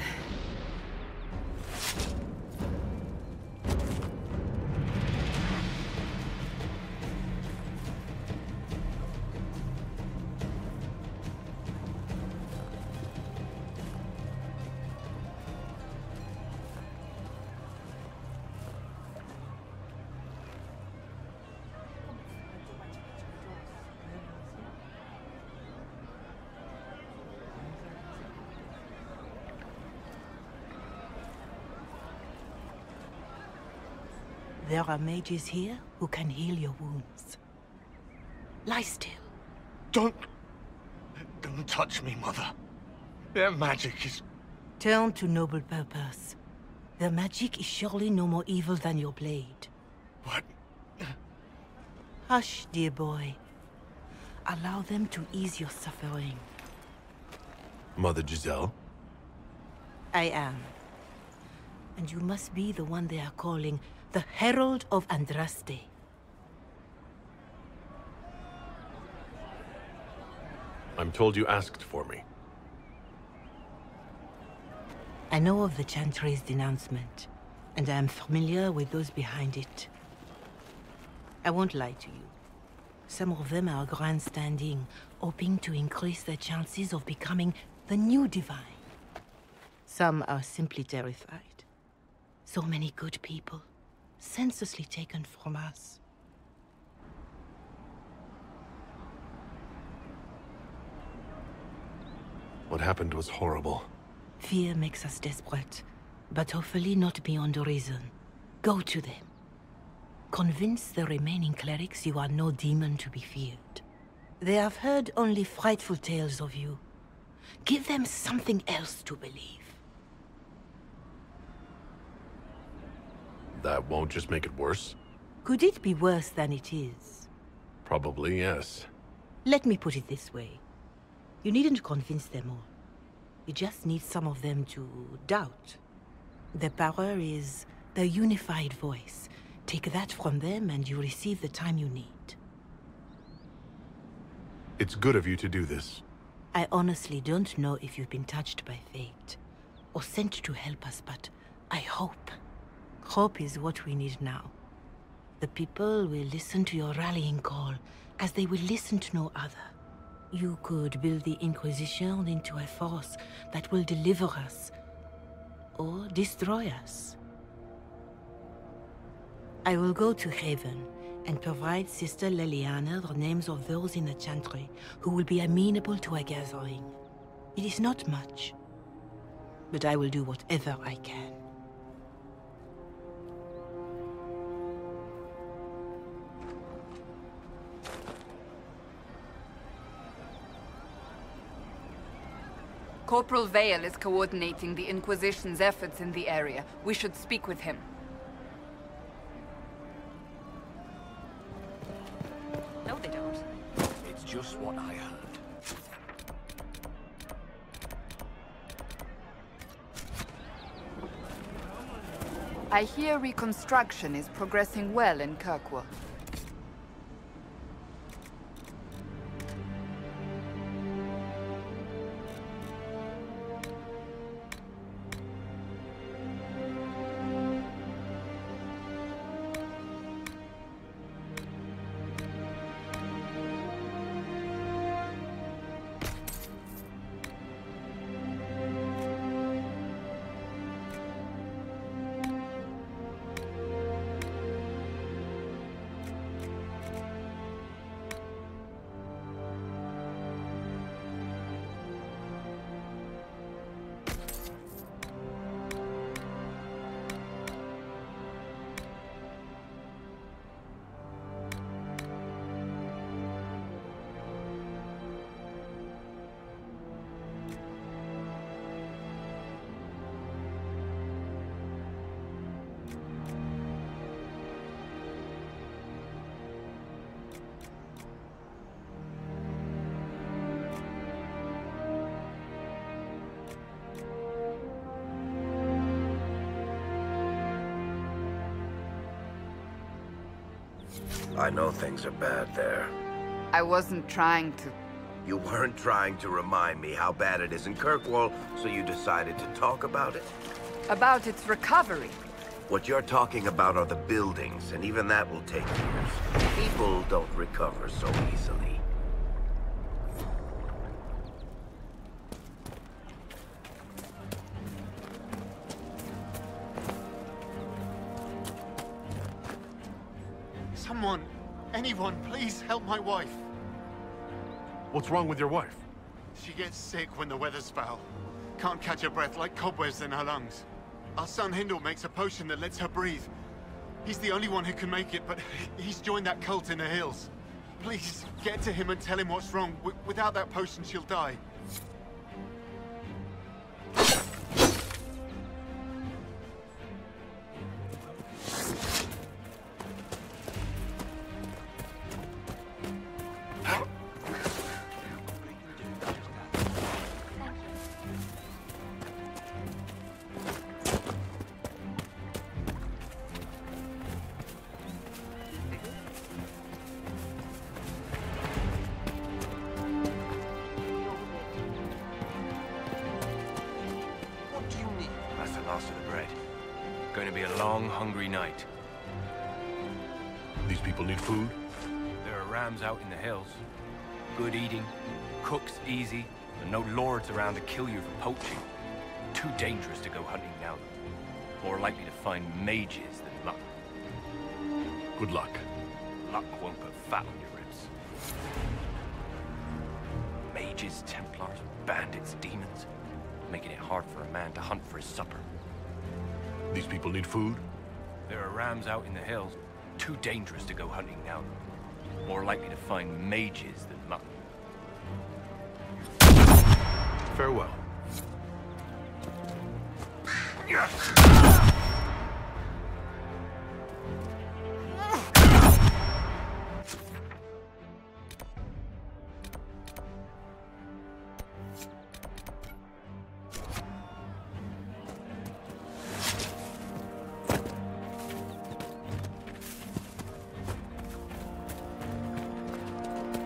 There are mages here who can heal your wounds. Lie still. Don't touch me, Mother. Their magic is... Turn to noble purpose. Their magic is surely no more evil than your blade. What? Hush, dear boy. Allow them to ease your suffering. Mother Giselle? I am. And you must be the one they are calling the Herald of Andraste. I'm told you asked for me. I know of the Chantry's denouncement, and I am familiar with those behind it. I won't lie to you. Some of them are grandstanding, hoping to increase their chances of becoming the new divine. Some are simply terrified. So many good people, senselessly taken from us. What happened was horrible. Fear makes us desperate, but hopefully not beyond reason. Go to them. Convince the remaining clerics you are no demon to be feared. They have heard only frightful tales of you. Give them something else to believe. That won't just make it worse? Could it be worse than it is? Probably, yes. Let me put it this way. You needn't convince them all. You just need some of them to doubt. Their power is their unified voice. Take that from them and you receive the time you need. It's good of you to do this. I honestly don't know if you've been touched by fate, or sent to help us, but I hope. Hope is what we need now. The people will listen to your rallying call, as they will listen to no other. You could build the Inquisition into a force that will deliver us, or destroy us. I will go to Haven and provide Sister Leliana the names of those in the Chantry who will be amenable to a gathering. It is not much, but I will do whatever I can. Corporal Vale is coordinating the Inquisition's efforts in the area. We should speak with him. No, they don't. It's just what I heard. I hear reconstruction is progressing well in Kirkwall. I know things are bad there. I wasn't trying to You weren't trying to remind me how bad it is in Kirkwall, so you decided to talk about it? About its recovery. What you're talking about are the buildings, and even that will take years. People don't recover so easily. Someone, anyone, please help my wife. What's wrong with your wife? She gets sick when the weather's foul. Can't catch her breath, like cobwebs in her lungs. Our son Hindle makes a potion that lets her breathe. He's the only one who can make it, but he's joined that cult in the hills. Please, get to him and tell him what's wrong. Without that potion, she'll die. That's the last of the bread. Going to be a long, hungry night. These people need food? There are rams out in the hills. Good eating, cooks easy, and no lords around to kill you for poaching. Too dangerous to go hunting now. More likely to find mages than luck. Good luck. Luck won't put fat on your ribs. Mages, Templars, bandits, demons. Making it hard for a man to hunt for his supper. These people need food? There are rams out in the hills. Too dangerous to go hunting now. More likely to find mages than luck. Farewell.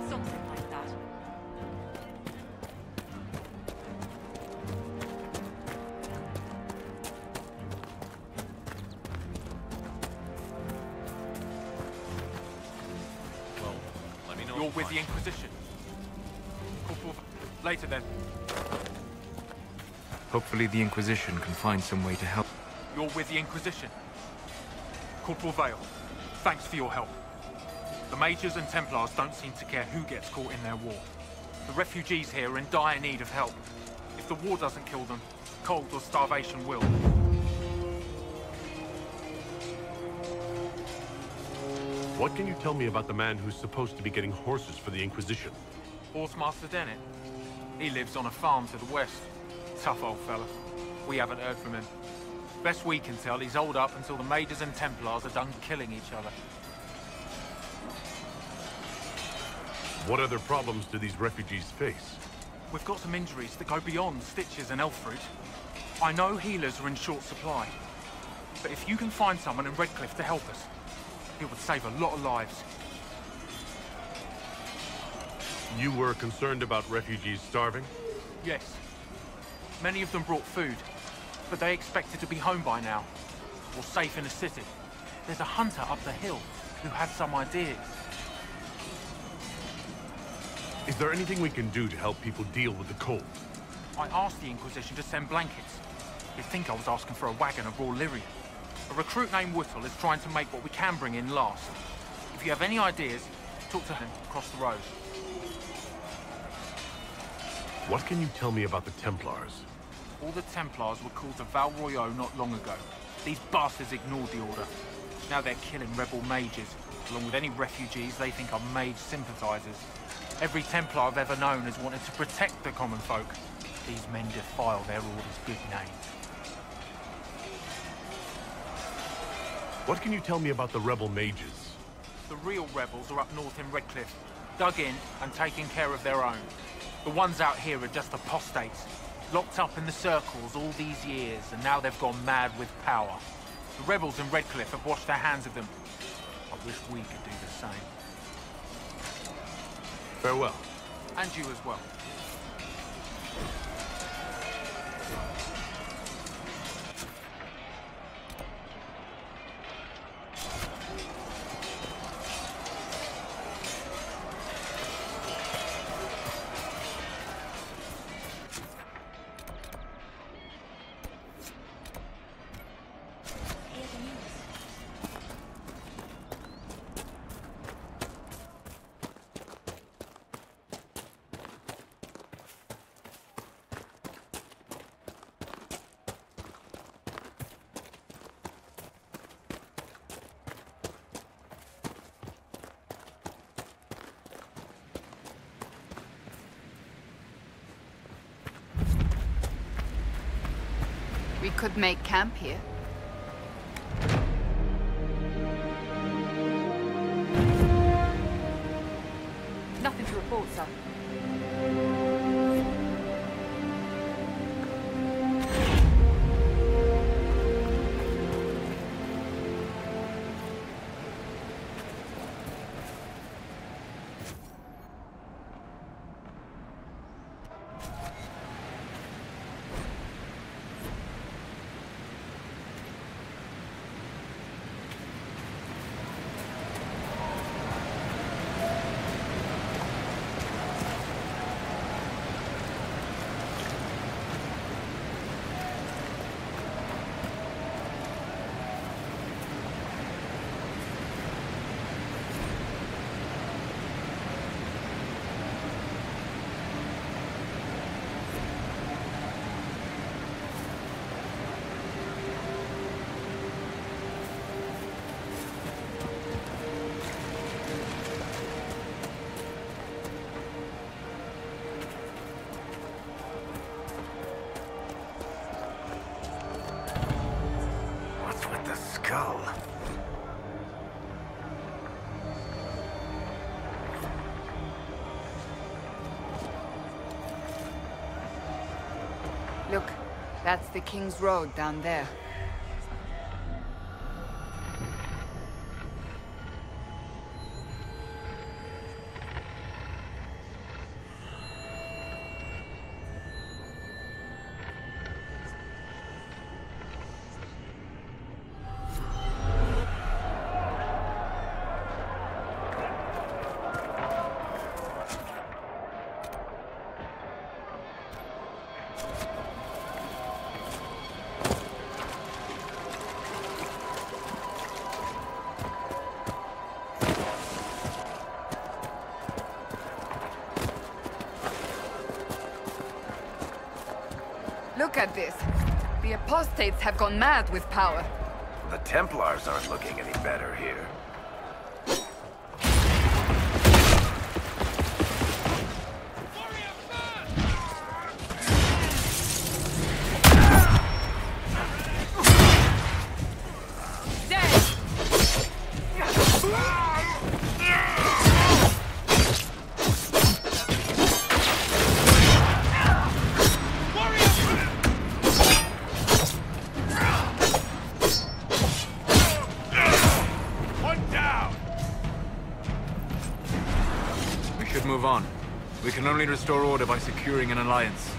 Something like that. Well, let me know. You're with the Inquisition. Later then. Hopefully the Inquisition can find some way to help. You're with the Inquisition. Corporal Vale, thanks for your help. The Mages and Templars don't seem to care who gets caught in their war. The refugees here are in dire need of help. If the war doesn't kill them, cold or starvation will. What can you tell me about the man who's supposed to be getting horses for the Inquisition? Horsemaster Dennett. He lives on a farm to the west. Tough old fella. We haven't heard from him. Best we can tell, he's holed up until the Mages and Templars are done killing each other. What other problems do these refugees face? We've got some injuries that go beyond stitches and elf fruit. I know healers are in short supply, but if you can find someone in Redcliffe to help us, it would save a lot of lives. You were concerned about refugees starving? Yes. Many of them brought food, but they expected to be home by now, or safe in a city. There's a hunter up the hill who had some ideas. Is there anything we can do to help people deal with the cold? I asked the Inquisition to send blankets. You'd think I was asking for a wagon of raw Lyrian. A recruit named Whittle is trying to make what we can bring in last. If you have any ideas, talk to him across the road. What can you tell me about the Templars? All the Templars were called to Val Royeaux not long ago. These bastards ignored the order. Now they're killing rebel mages, along with any refugees they think are mage sympathizers. Every Templar I've ever known has wanted to protect the common folk. These men defile their order's good name. What can you tell me about the rebel mages? The real rebels are up north in Redcliffe, dug in and taking care of their own. The ones out here are just apostates, locked up in the circles all these years, and now they've gone mad with power. The rebels in Redcliffe have washed their hands of them. I wish we could do the same. Farewell. And you as well. We could make camp here. Nothing to report, sir. Skull. Look, that's the King's Road down there. Look at this. The apostates have gone mad with power. The Templars aren't looking any better here. Move on. We can only restore order by securing an alliance.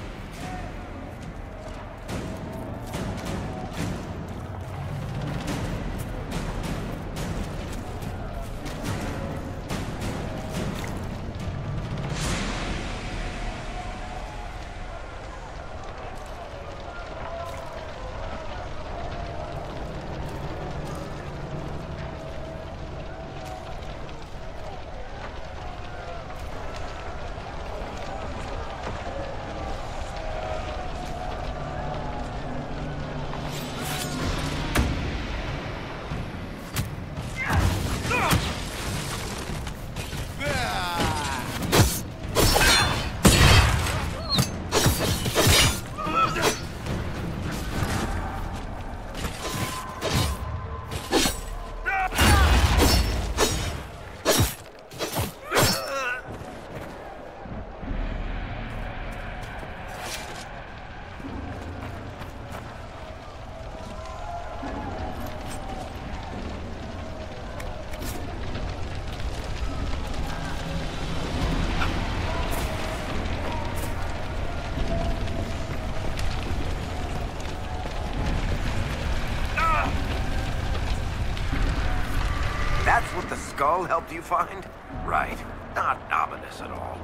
That's what the skull helped you find? Right. Not ominous at all.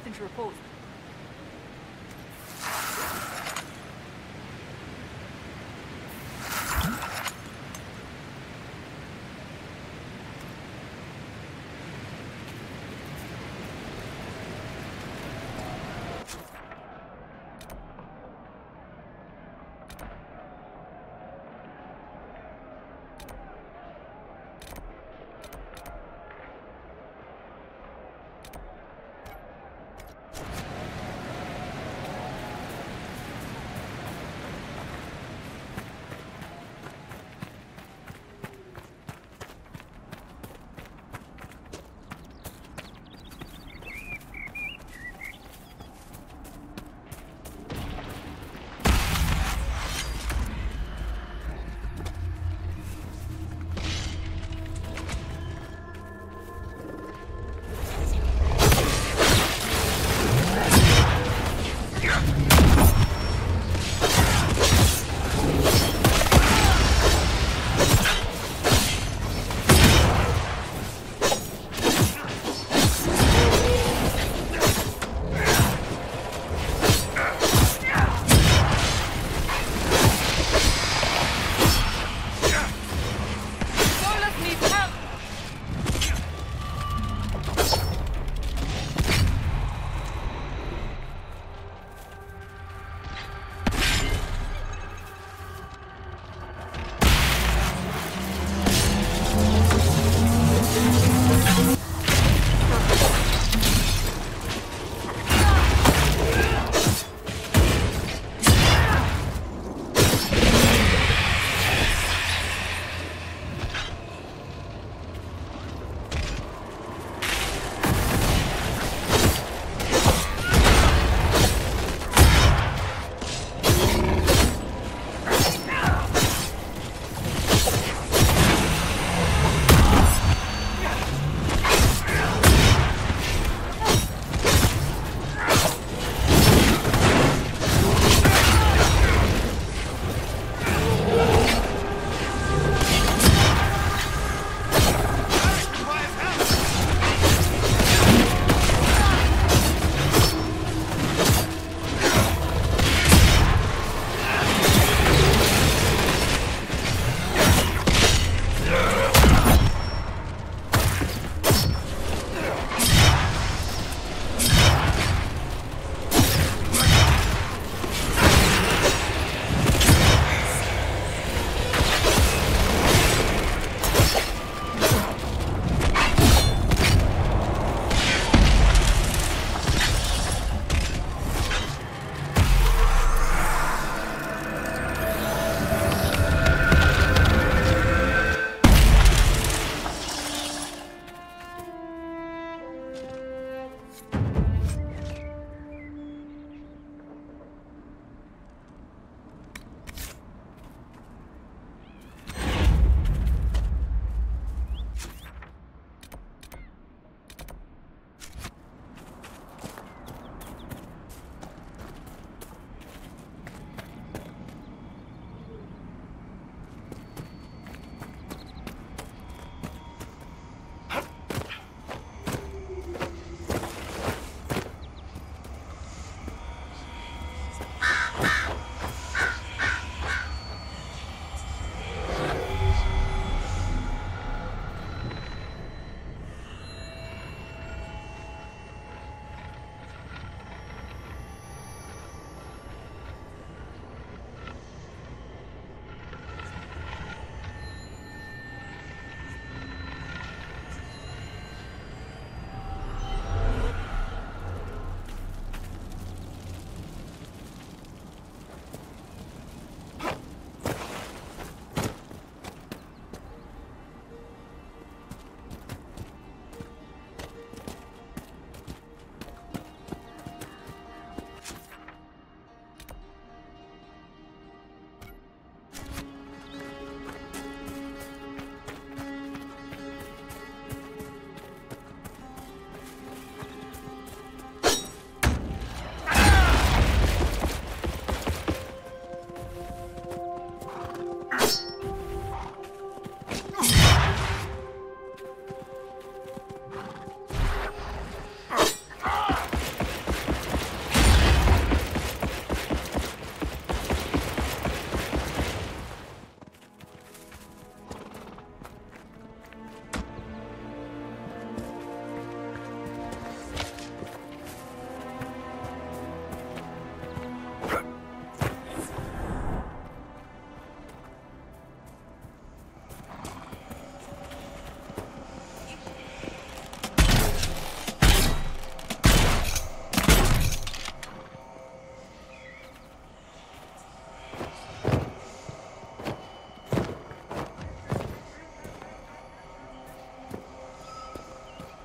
Nothing to report.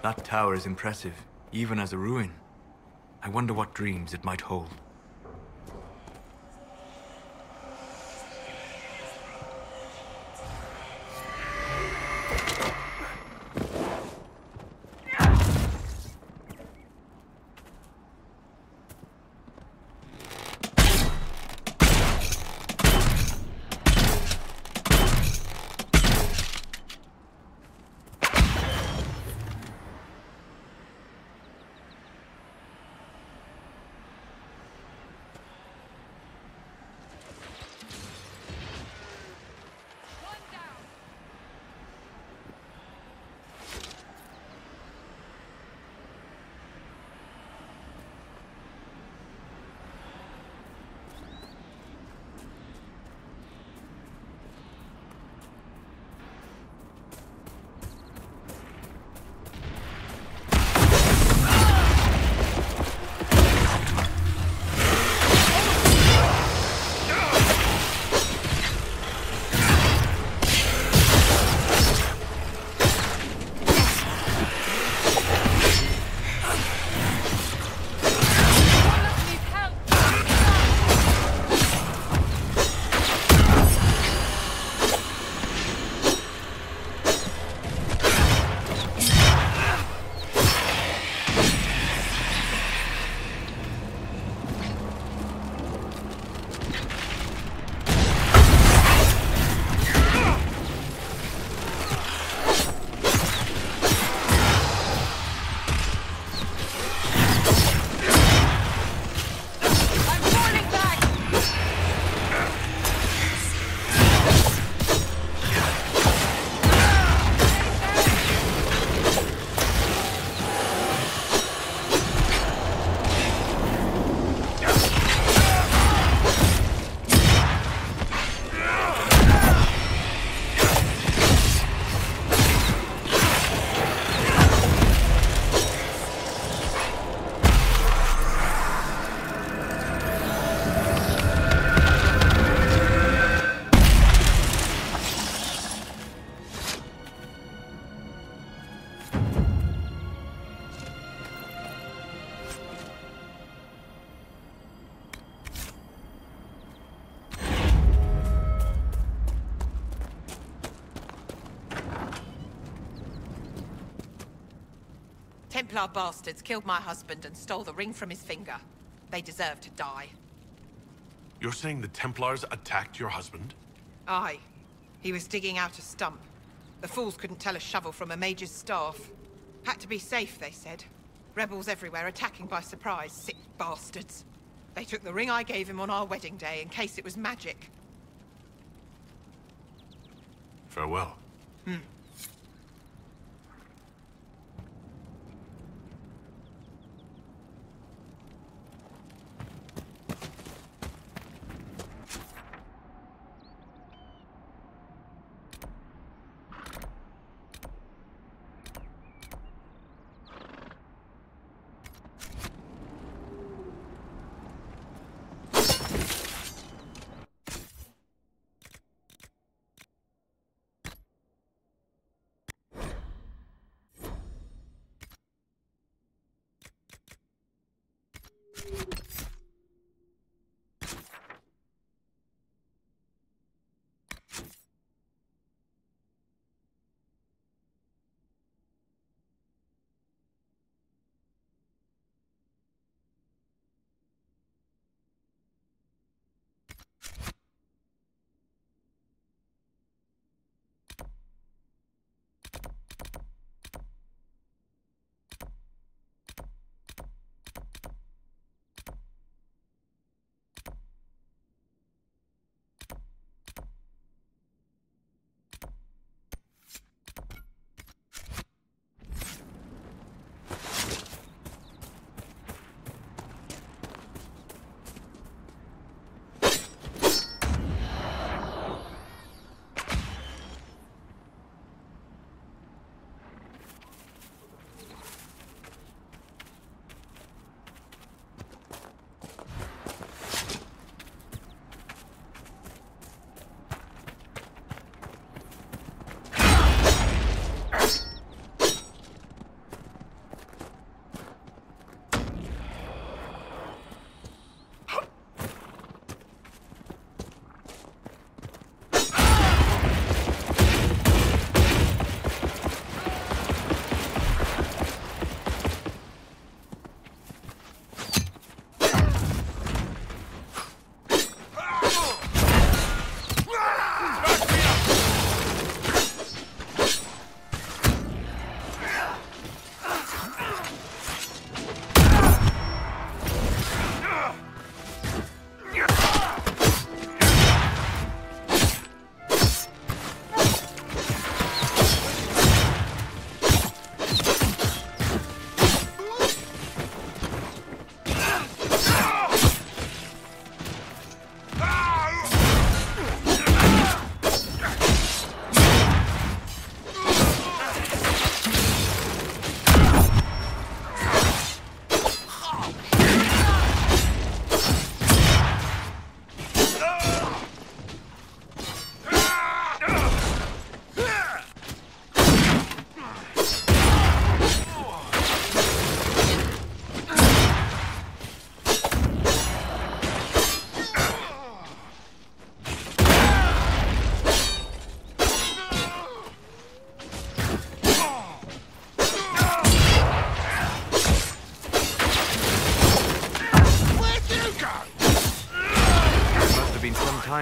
That tower is impressive, even as a ruin. I wonder what dreams it might hold. Templar bastards killed my husband and stole the ring from his finger. They deserve to die. You're saying the Templars attacked your husband? Aye. He was digging out a stump. The fools couldn't tell a shovel from a mage's staff. Had to be safe, they said. Rebels everywhere attacking by surprise, sick bastards. They took the ring I gave him on our wedding day in case it was magic. Farewell.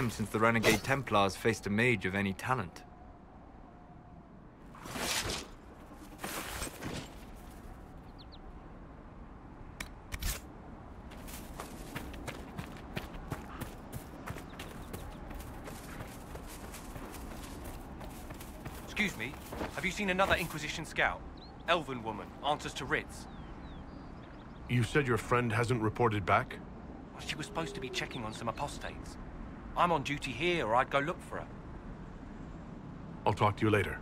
time since the renegade Templars faced a mage of any talent. Excuse me, have you seen another Inquisition scout? Elven woman, answers to writs. You said your friend hasn't reported back? Well, she was supposed to be checking on some apostates. I'm on duty here, or I'd go look for her. I'll talk to you later.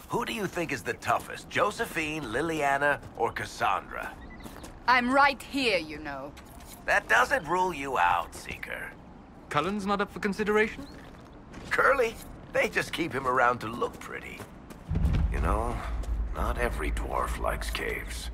Who do you think is the toughest, Josephine, Liliana, or Cassandra? I'm right here, you know. That doesn't rule you out, Seeker. Cullen's not up for consideration? Curly? They just keep him around to look pretty. You know, not every dwarf likes caves.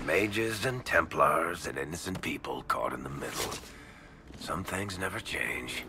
Mages and Templars and innocent people caught in the middle. Some things never change.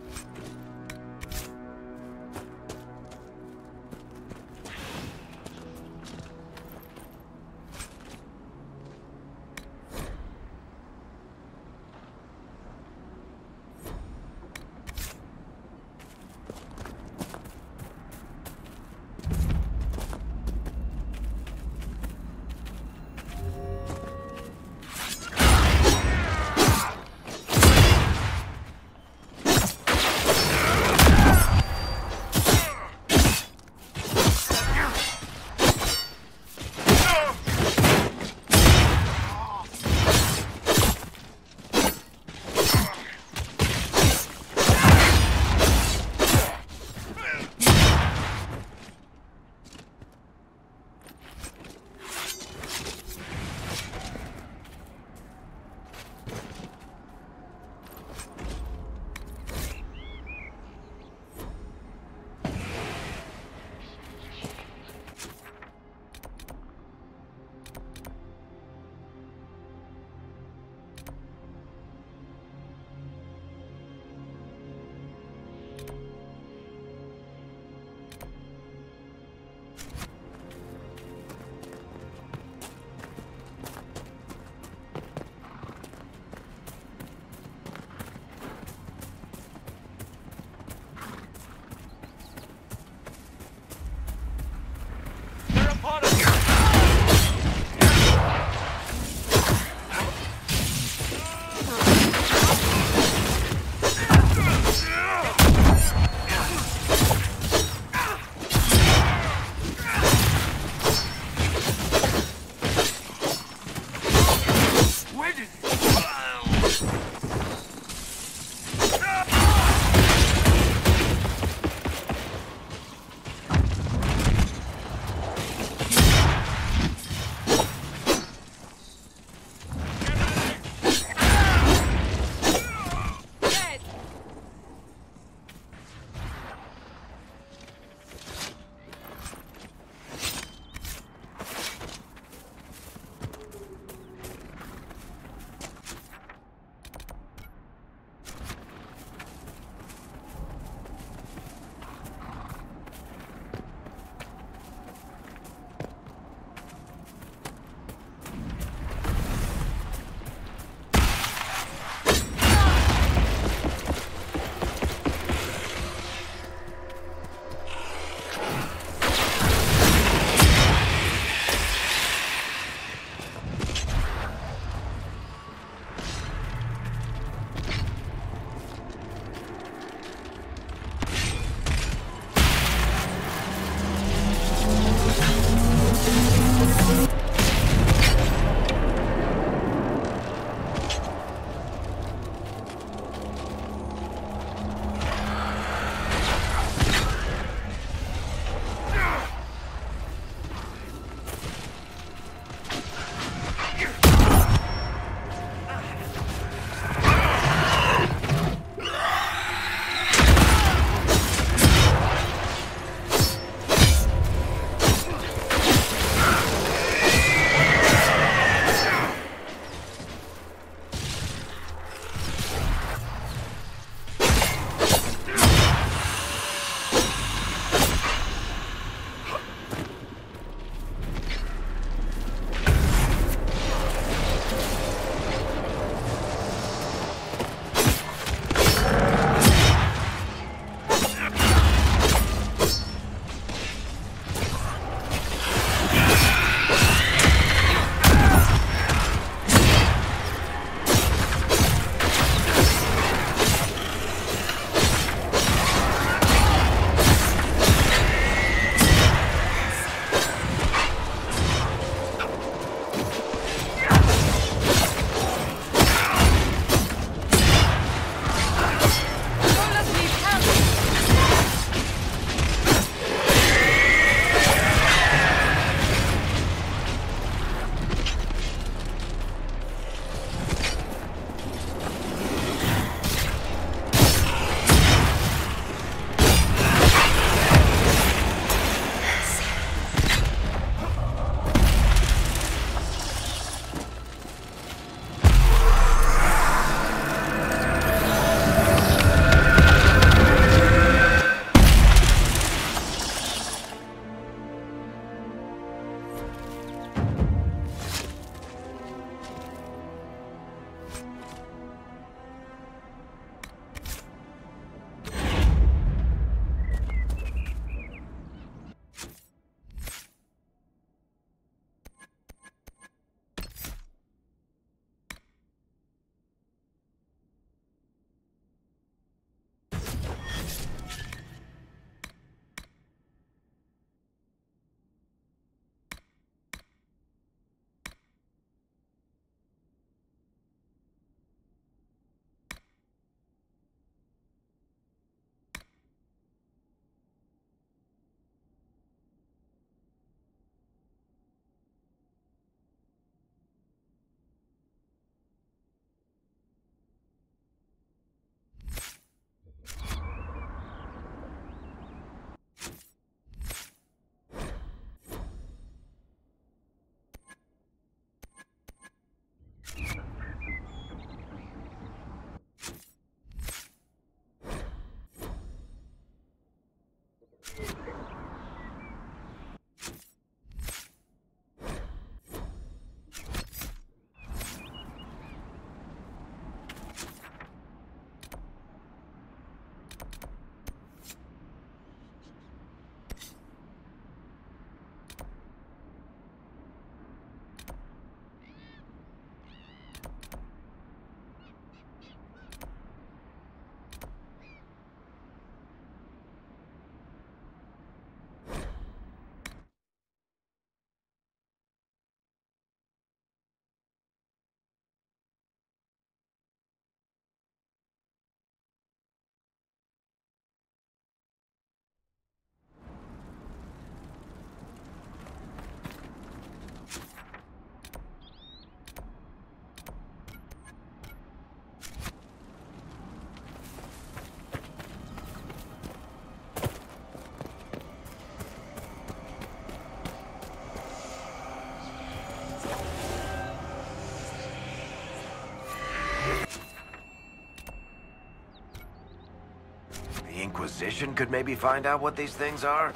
Inquisition could maybe find out what these things are?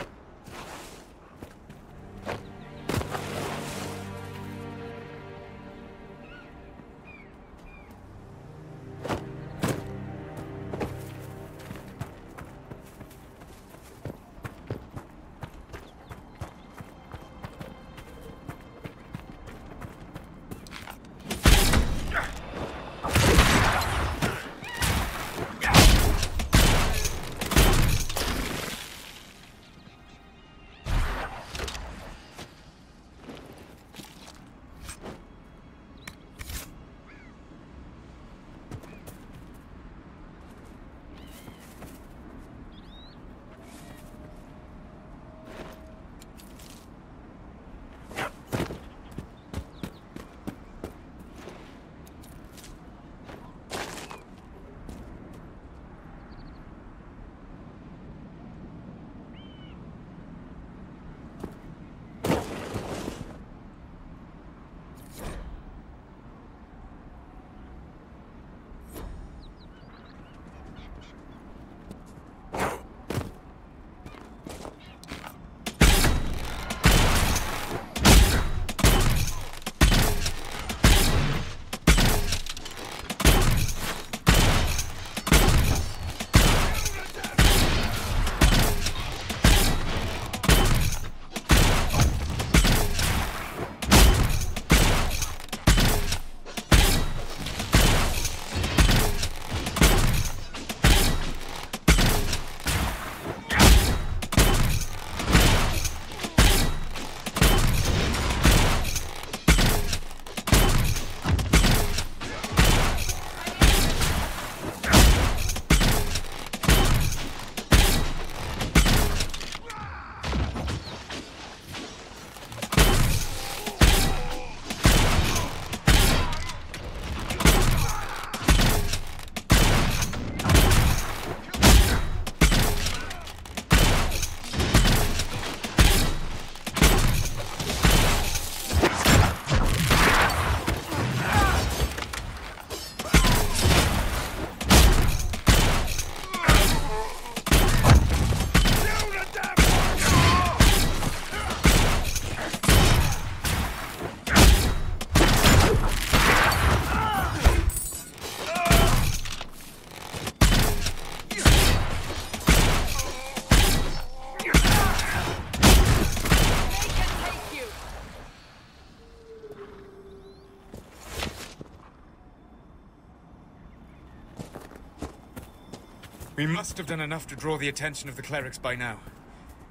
We must have done enough to draw the attention of the clerics by now.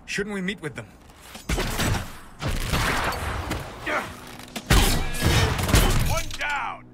Shouldn't we meet with them? One down!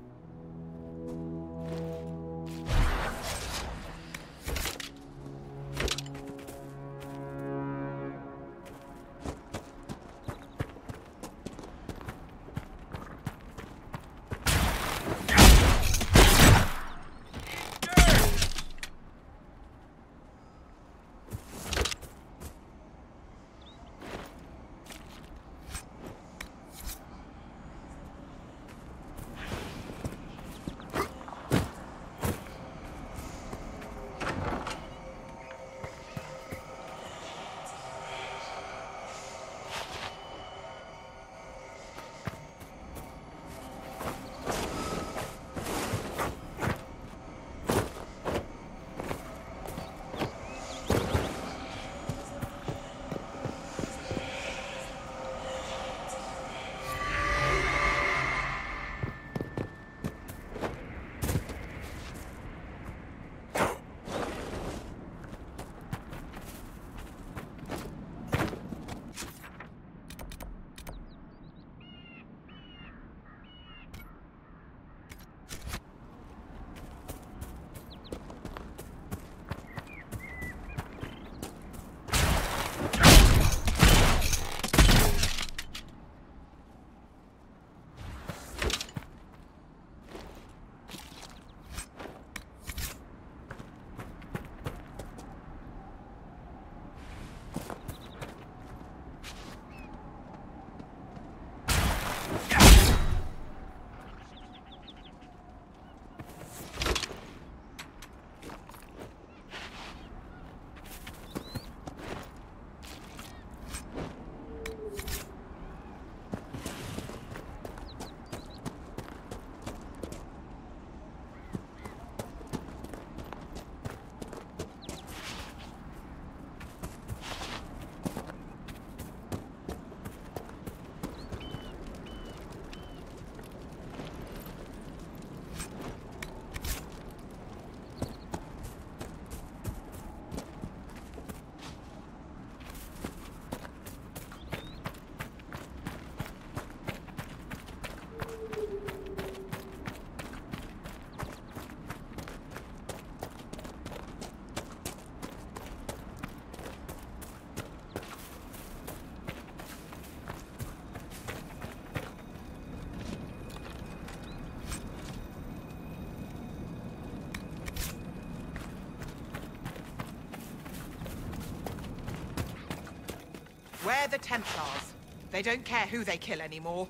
They're the Templars. They don't care who they kill anymore.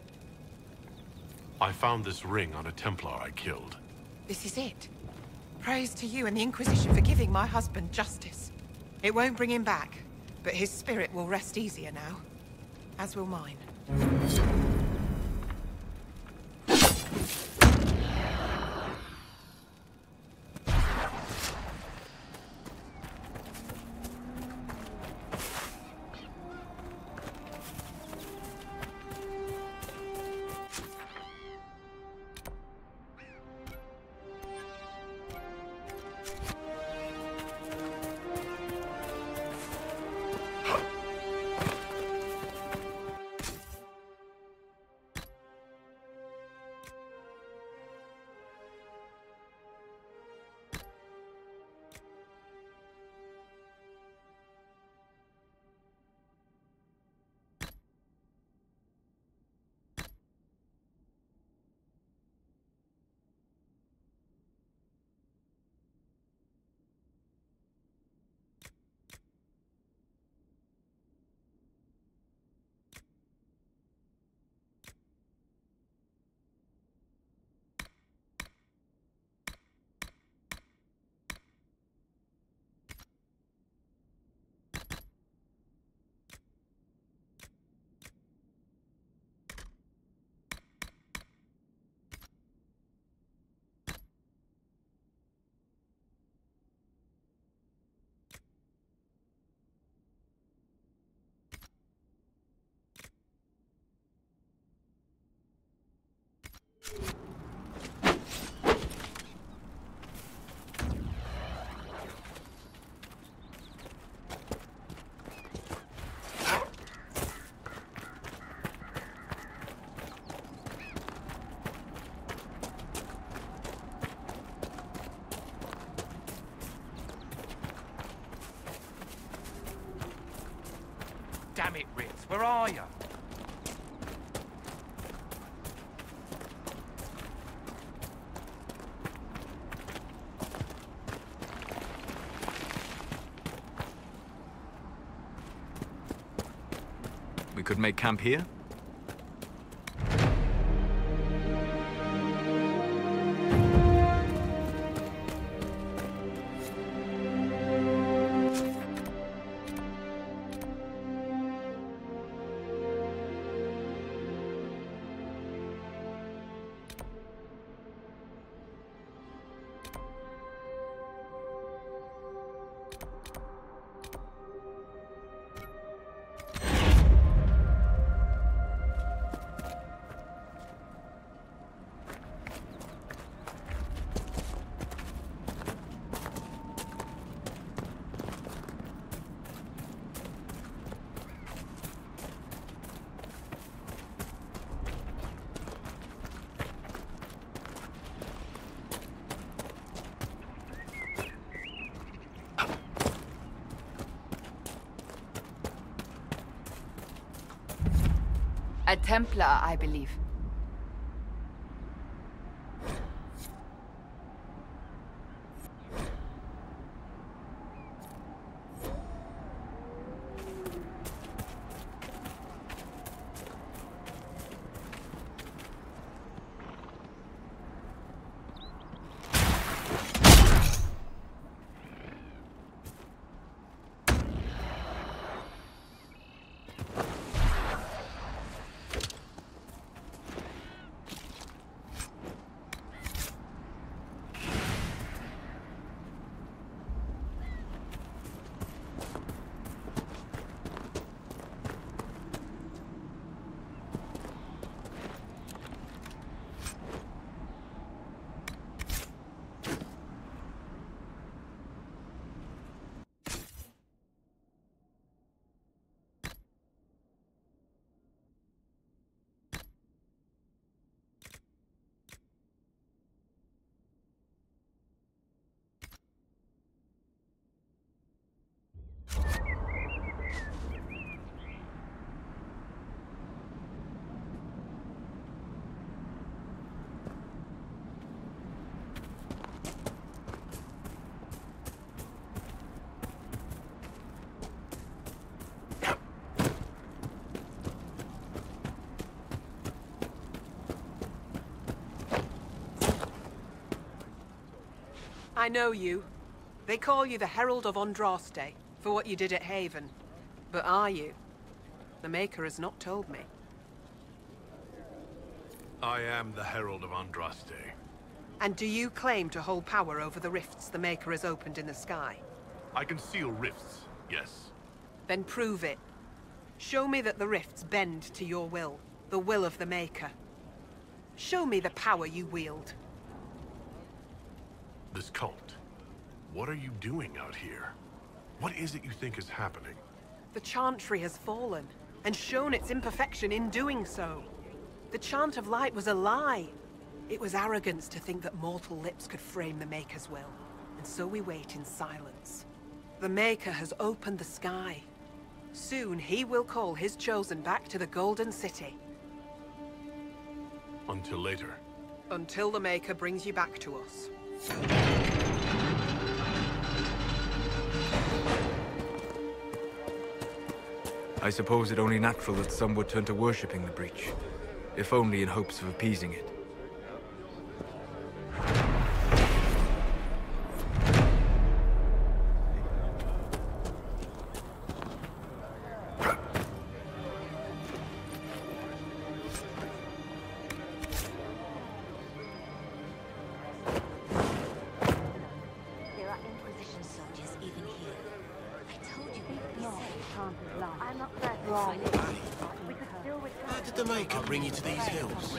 I found this ring on a Templar I killed. This is it. Praise to you and the Inquisition for giving my husband justice. It won't bring him back, but his spirit will rest easier now. As will mine. Damn it, Ritz, where are you? We could make camp here? A Templar, I believe. I know you. They call you the Herald of Andraste for what you did at Haven. But are you? The Maker has not told me. I am the Herald of Andraste. And do you claim to hold power over the rifts the Maker has opened in the sky? I can seal rifts, yes. Then prove it. Show me that the rifts bend to your will, the will of the Maker. Show me the power you wield. This cult. What are you doing out here? What is it you think is happening? The Chantry has fallen, and shown its imperfection in doing so. The Chant of Light was a lie. It was arrogance to think that mortal lips could frame the Maker's will, and so we wait in silence. The Maker has opened the sky. Soon he will call his chosen back to the Golden City. Until later. Until the Maker brings you back to us. I suppose it only natural that some would turn to worshipping the breach, if only in hopes of appeasing it. There are Inquisition soldiers even here. I told you we'd be safe. I'm not certain. We could still return. How did the Maker bring you to these hills?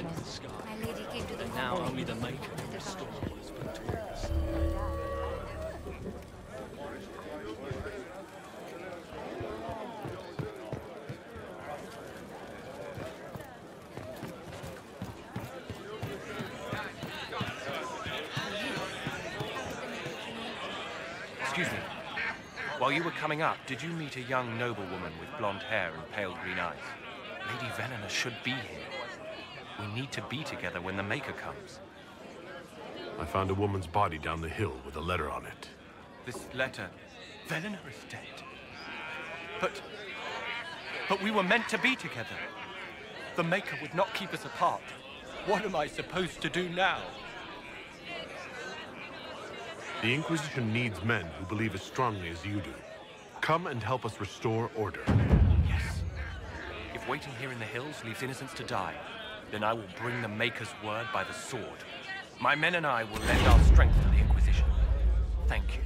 My lady came to the Now only the Maker can restore what has been torn. Excuse me. While you were coming up, did you meet a young noblewoman with blonde hair and pale green eyes? Lady Venona should be here. We need to be together when the Maker comes. I found a woman's body down the hill with a letter on it. This letter... Venona is dead. But we were meant to be together. The Maker would not keep us apart. What am I supposed to do now? The Inquisition needs men who believe as strongly as you do. Come and help us restore order. Yes. If waiting here in the hills leaves innocents to die, then I will bring the Maker's word by the sword. My men and I will lend our strength to the Inquisition. Thank you.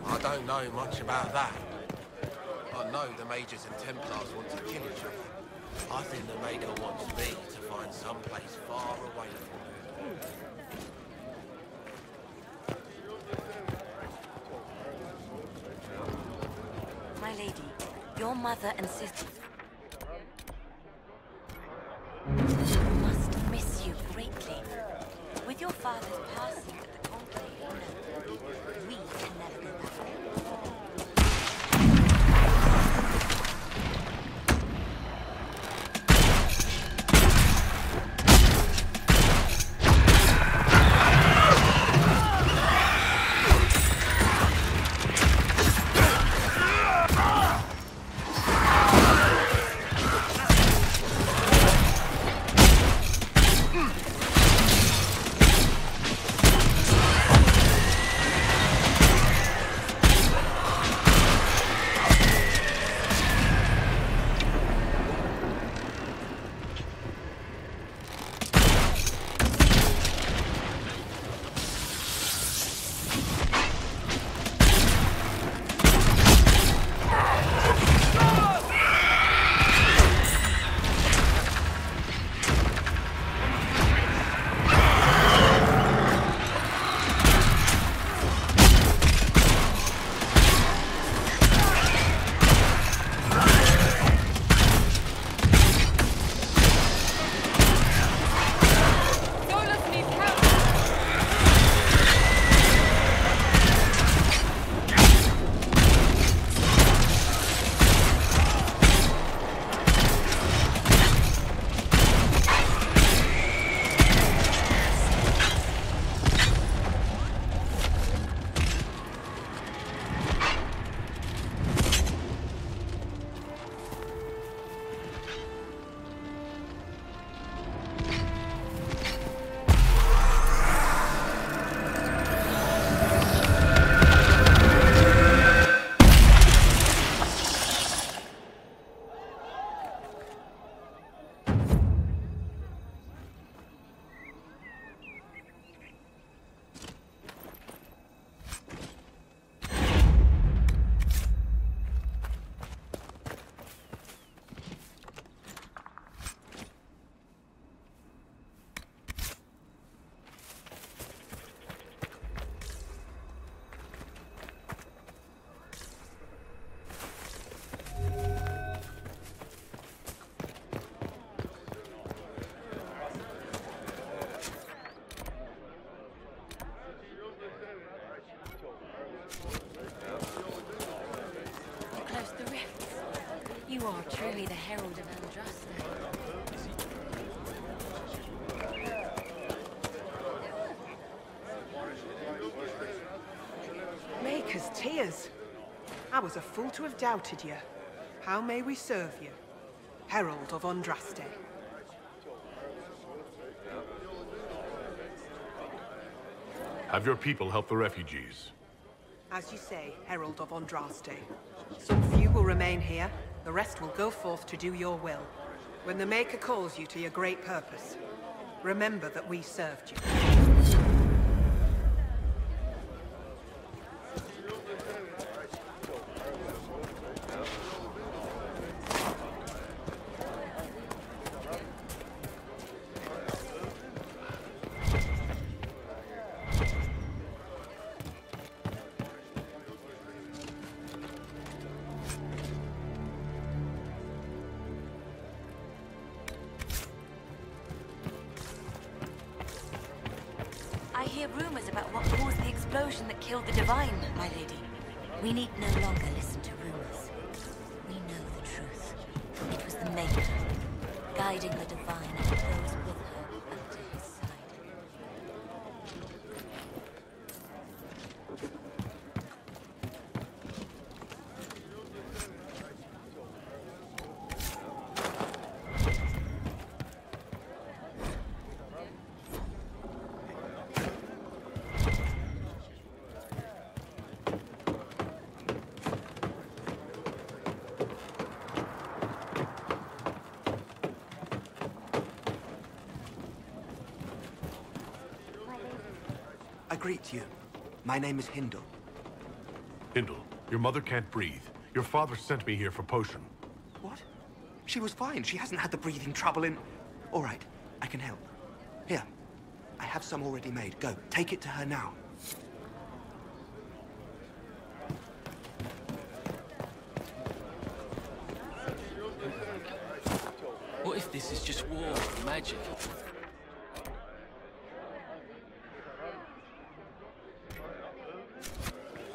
I don't know much about that. I know the Majors and Templars want to kill each other. I think the Maker wants me to find some place far away from him. My lady, your mother and sister must miss you greatly. With your father's passing at the conclave, we can never go back. clearly the Herald of Andraste. Maker's tears. I was a fool to have doubted you. How may we serve you? Herald of Andraste. Have your people help the refugees. As you say, Herald of Andraste. Some few will remain here, the rest will go forth to do your will. When the Maker calls you to your great purpose, remember that we served you. I hear rumors about what caused the explosion that killed the Divine, my lady. We need no longer listen to rumors. We know the truth. It was the Maker, guiding the Divine and those with her unto his side. I greet you. My name is Hindle. Hindle, your mother can't breathe. Your father sent me here for potion. What? She was fine. She hasn't had the breathing trouble in... All right, I can help. Here, I have some already made. Go, take it to her now. What if this is just war and magic?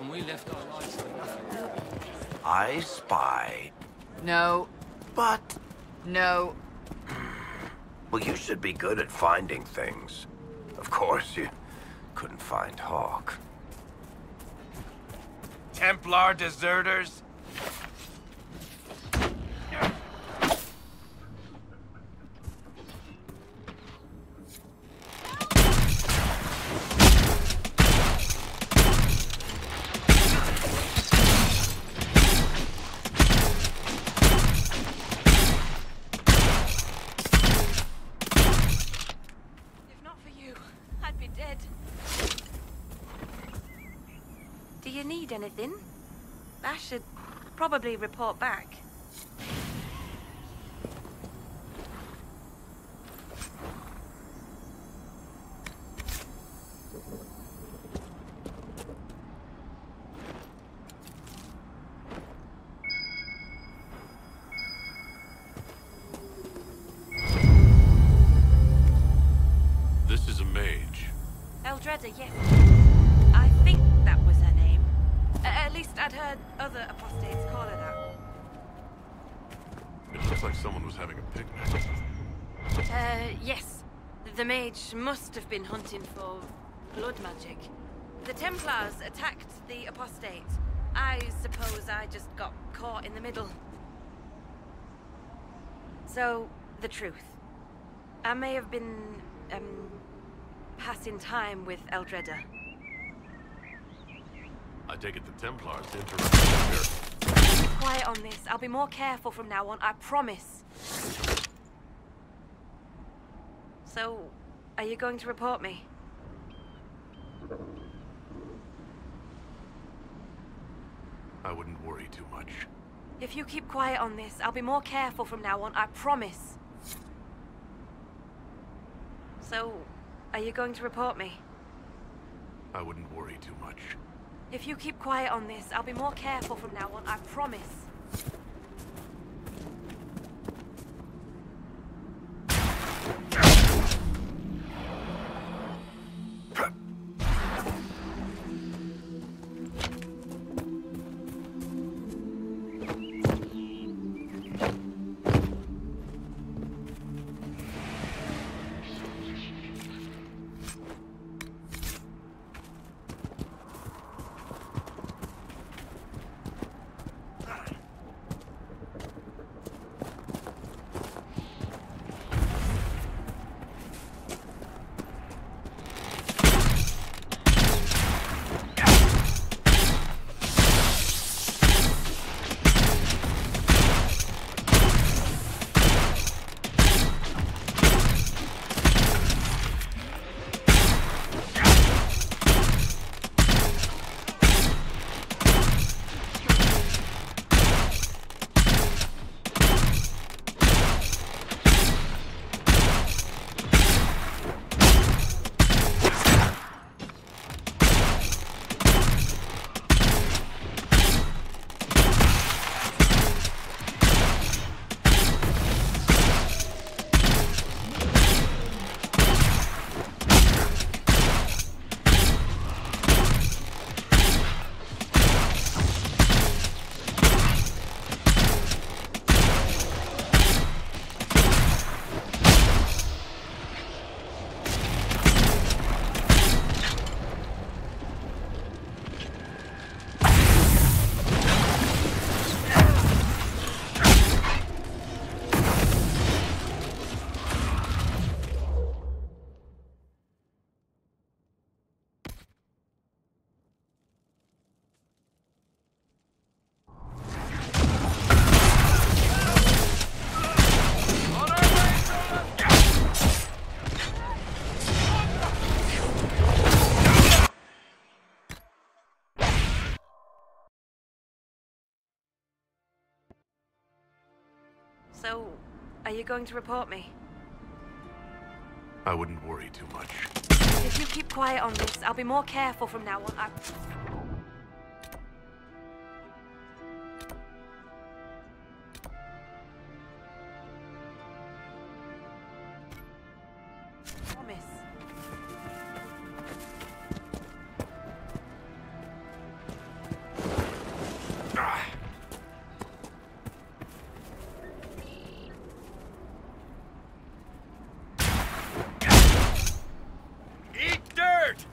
And we left our lives for nothing. I spy. No. But... No. Well, you should be good at finding things. Of course, you couldn't find Hawk. Templar deserters? Do you need anything? I should probably report back. This is a mage. Eldreda, yes. I think that was her name. At least I'd heard other apostates call her that. It looks like someone was having a picnic. Yes. The mage must have been hunting for blood magic. The Templars attacked the apostate. I suppose I just got caught in the middle. So, the truth. I may have been, passing time with Eldreda. I take it the Templars interrupted here. Quiet on this. I'll be more careful from now on, I promise. So, are you going to report me? I wouldn't worry too much. If you keep quiet on this, I'll be more careful from now on, I promise. So, are you going to report me? I wouldn't worry too much. If you keep quiet on this, I'll be more careful from now on, I promise. So, are you going to report me? I wouldn't worry too much. If you keep quiet on this, I'll be more careful from now on. Promise. Eat dirt!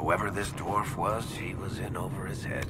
Whoever this dwarf was, he was in over his head.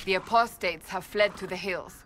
The apostates have fled to the hills.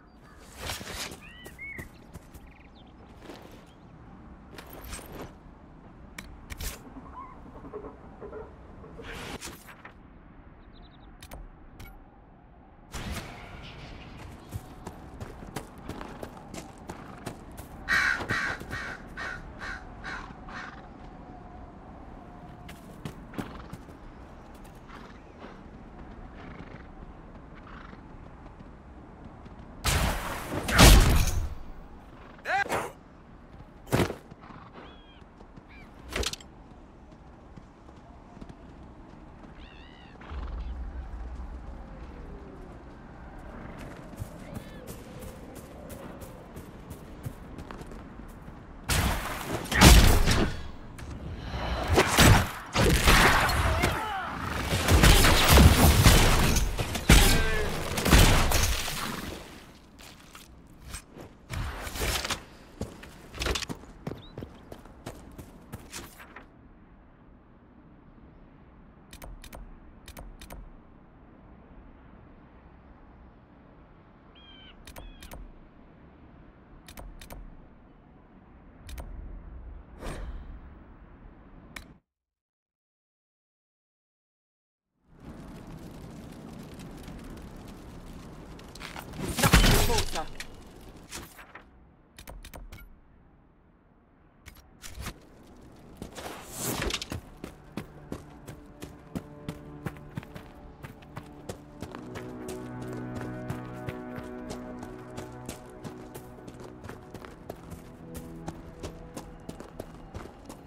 Closer.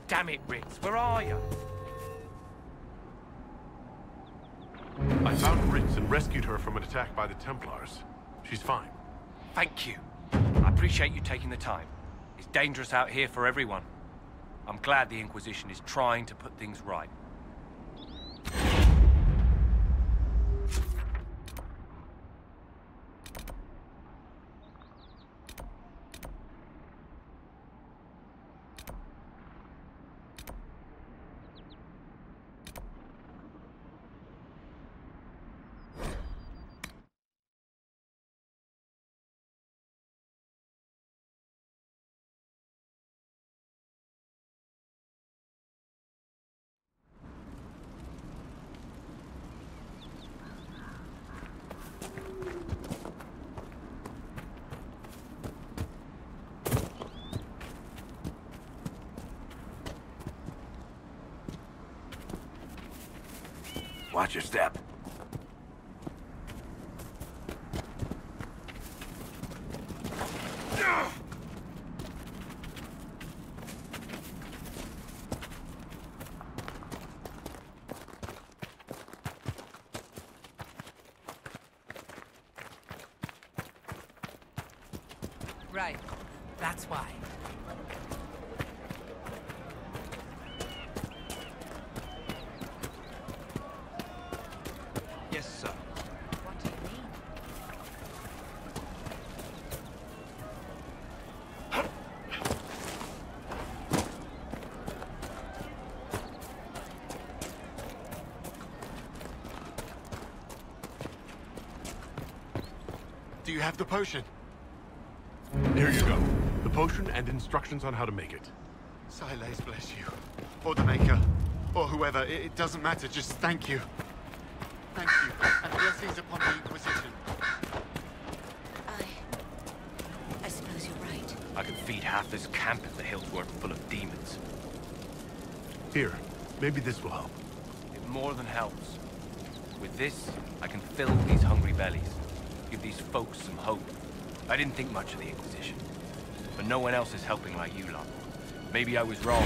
Damn it, Ritz, where are you? I found Ritz and rescued her from an attack by the Templars. She's fine. Thank you. I appreciate you taking the time. It's dangerous out here for everyone. I'm glad the Inquisition is trying to put things right. Watch your step. Right. That's why. Yes, sir. What do you mean? Do you have the potion? Here you go. The potion and instructions on how to make it. Silas bless you. Or the Maker. Or whoever. It doesn't matter. Just thank you. Thank you. And blessings upon the Inquisition. I suppose you're right. I could feed half this camp if the hills weren't full of demons. Here, maybe this will help. It more than helps. With this, I can fill these hungry bellies. Give these folks some hope. I didn't think much of the Inquisition. But no one else is helping like you lot. Maybe I was wrong.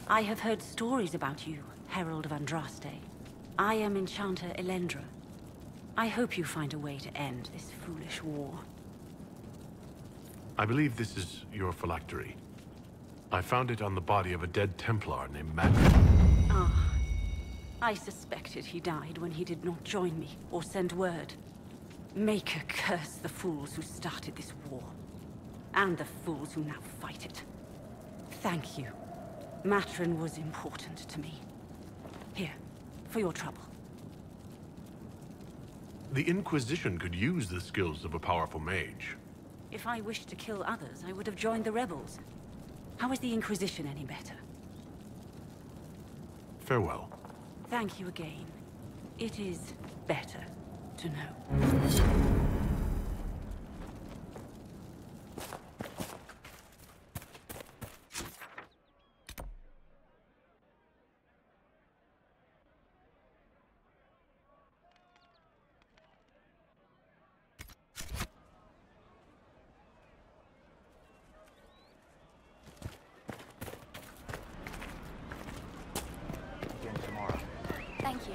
I have heard stories about you, Herald of Andraste. I am Enchanter Elendra. I hope you find a way to end this foolish war. I believe this is your phylactery. I found it on the body of a dead Templar named Matt. Ah. I suspected he died when he did not join me or send word. Maker curse the fools who started this war. And the fools who now fight it. Thank you. Matron was important to me. Here, for your trouble. The Inquisition could use the skills of a powerful mage. If I wished to kill others, I would have joined the rebels. How is the Inquisition any better? Farewell. Thank you again. It is better to know. Again tomorrow. Thank you.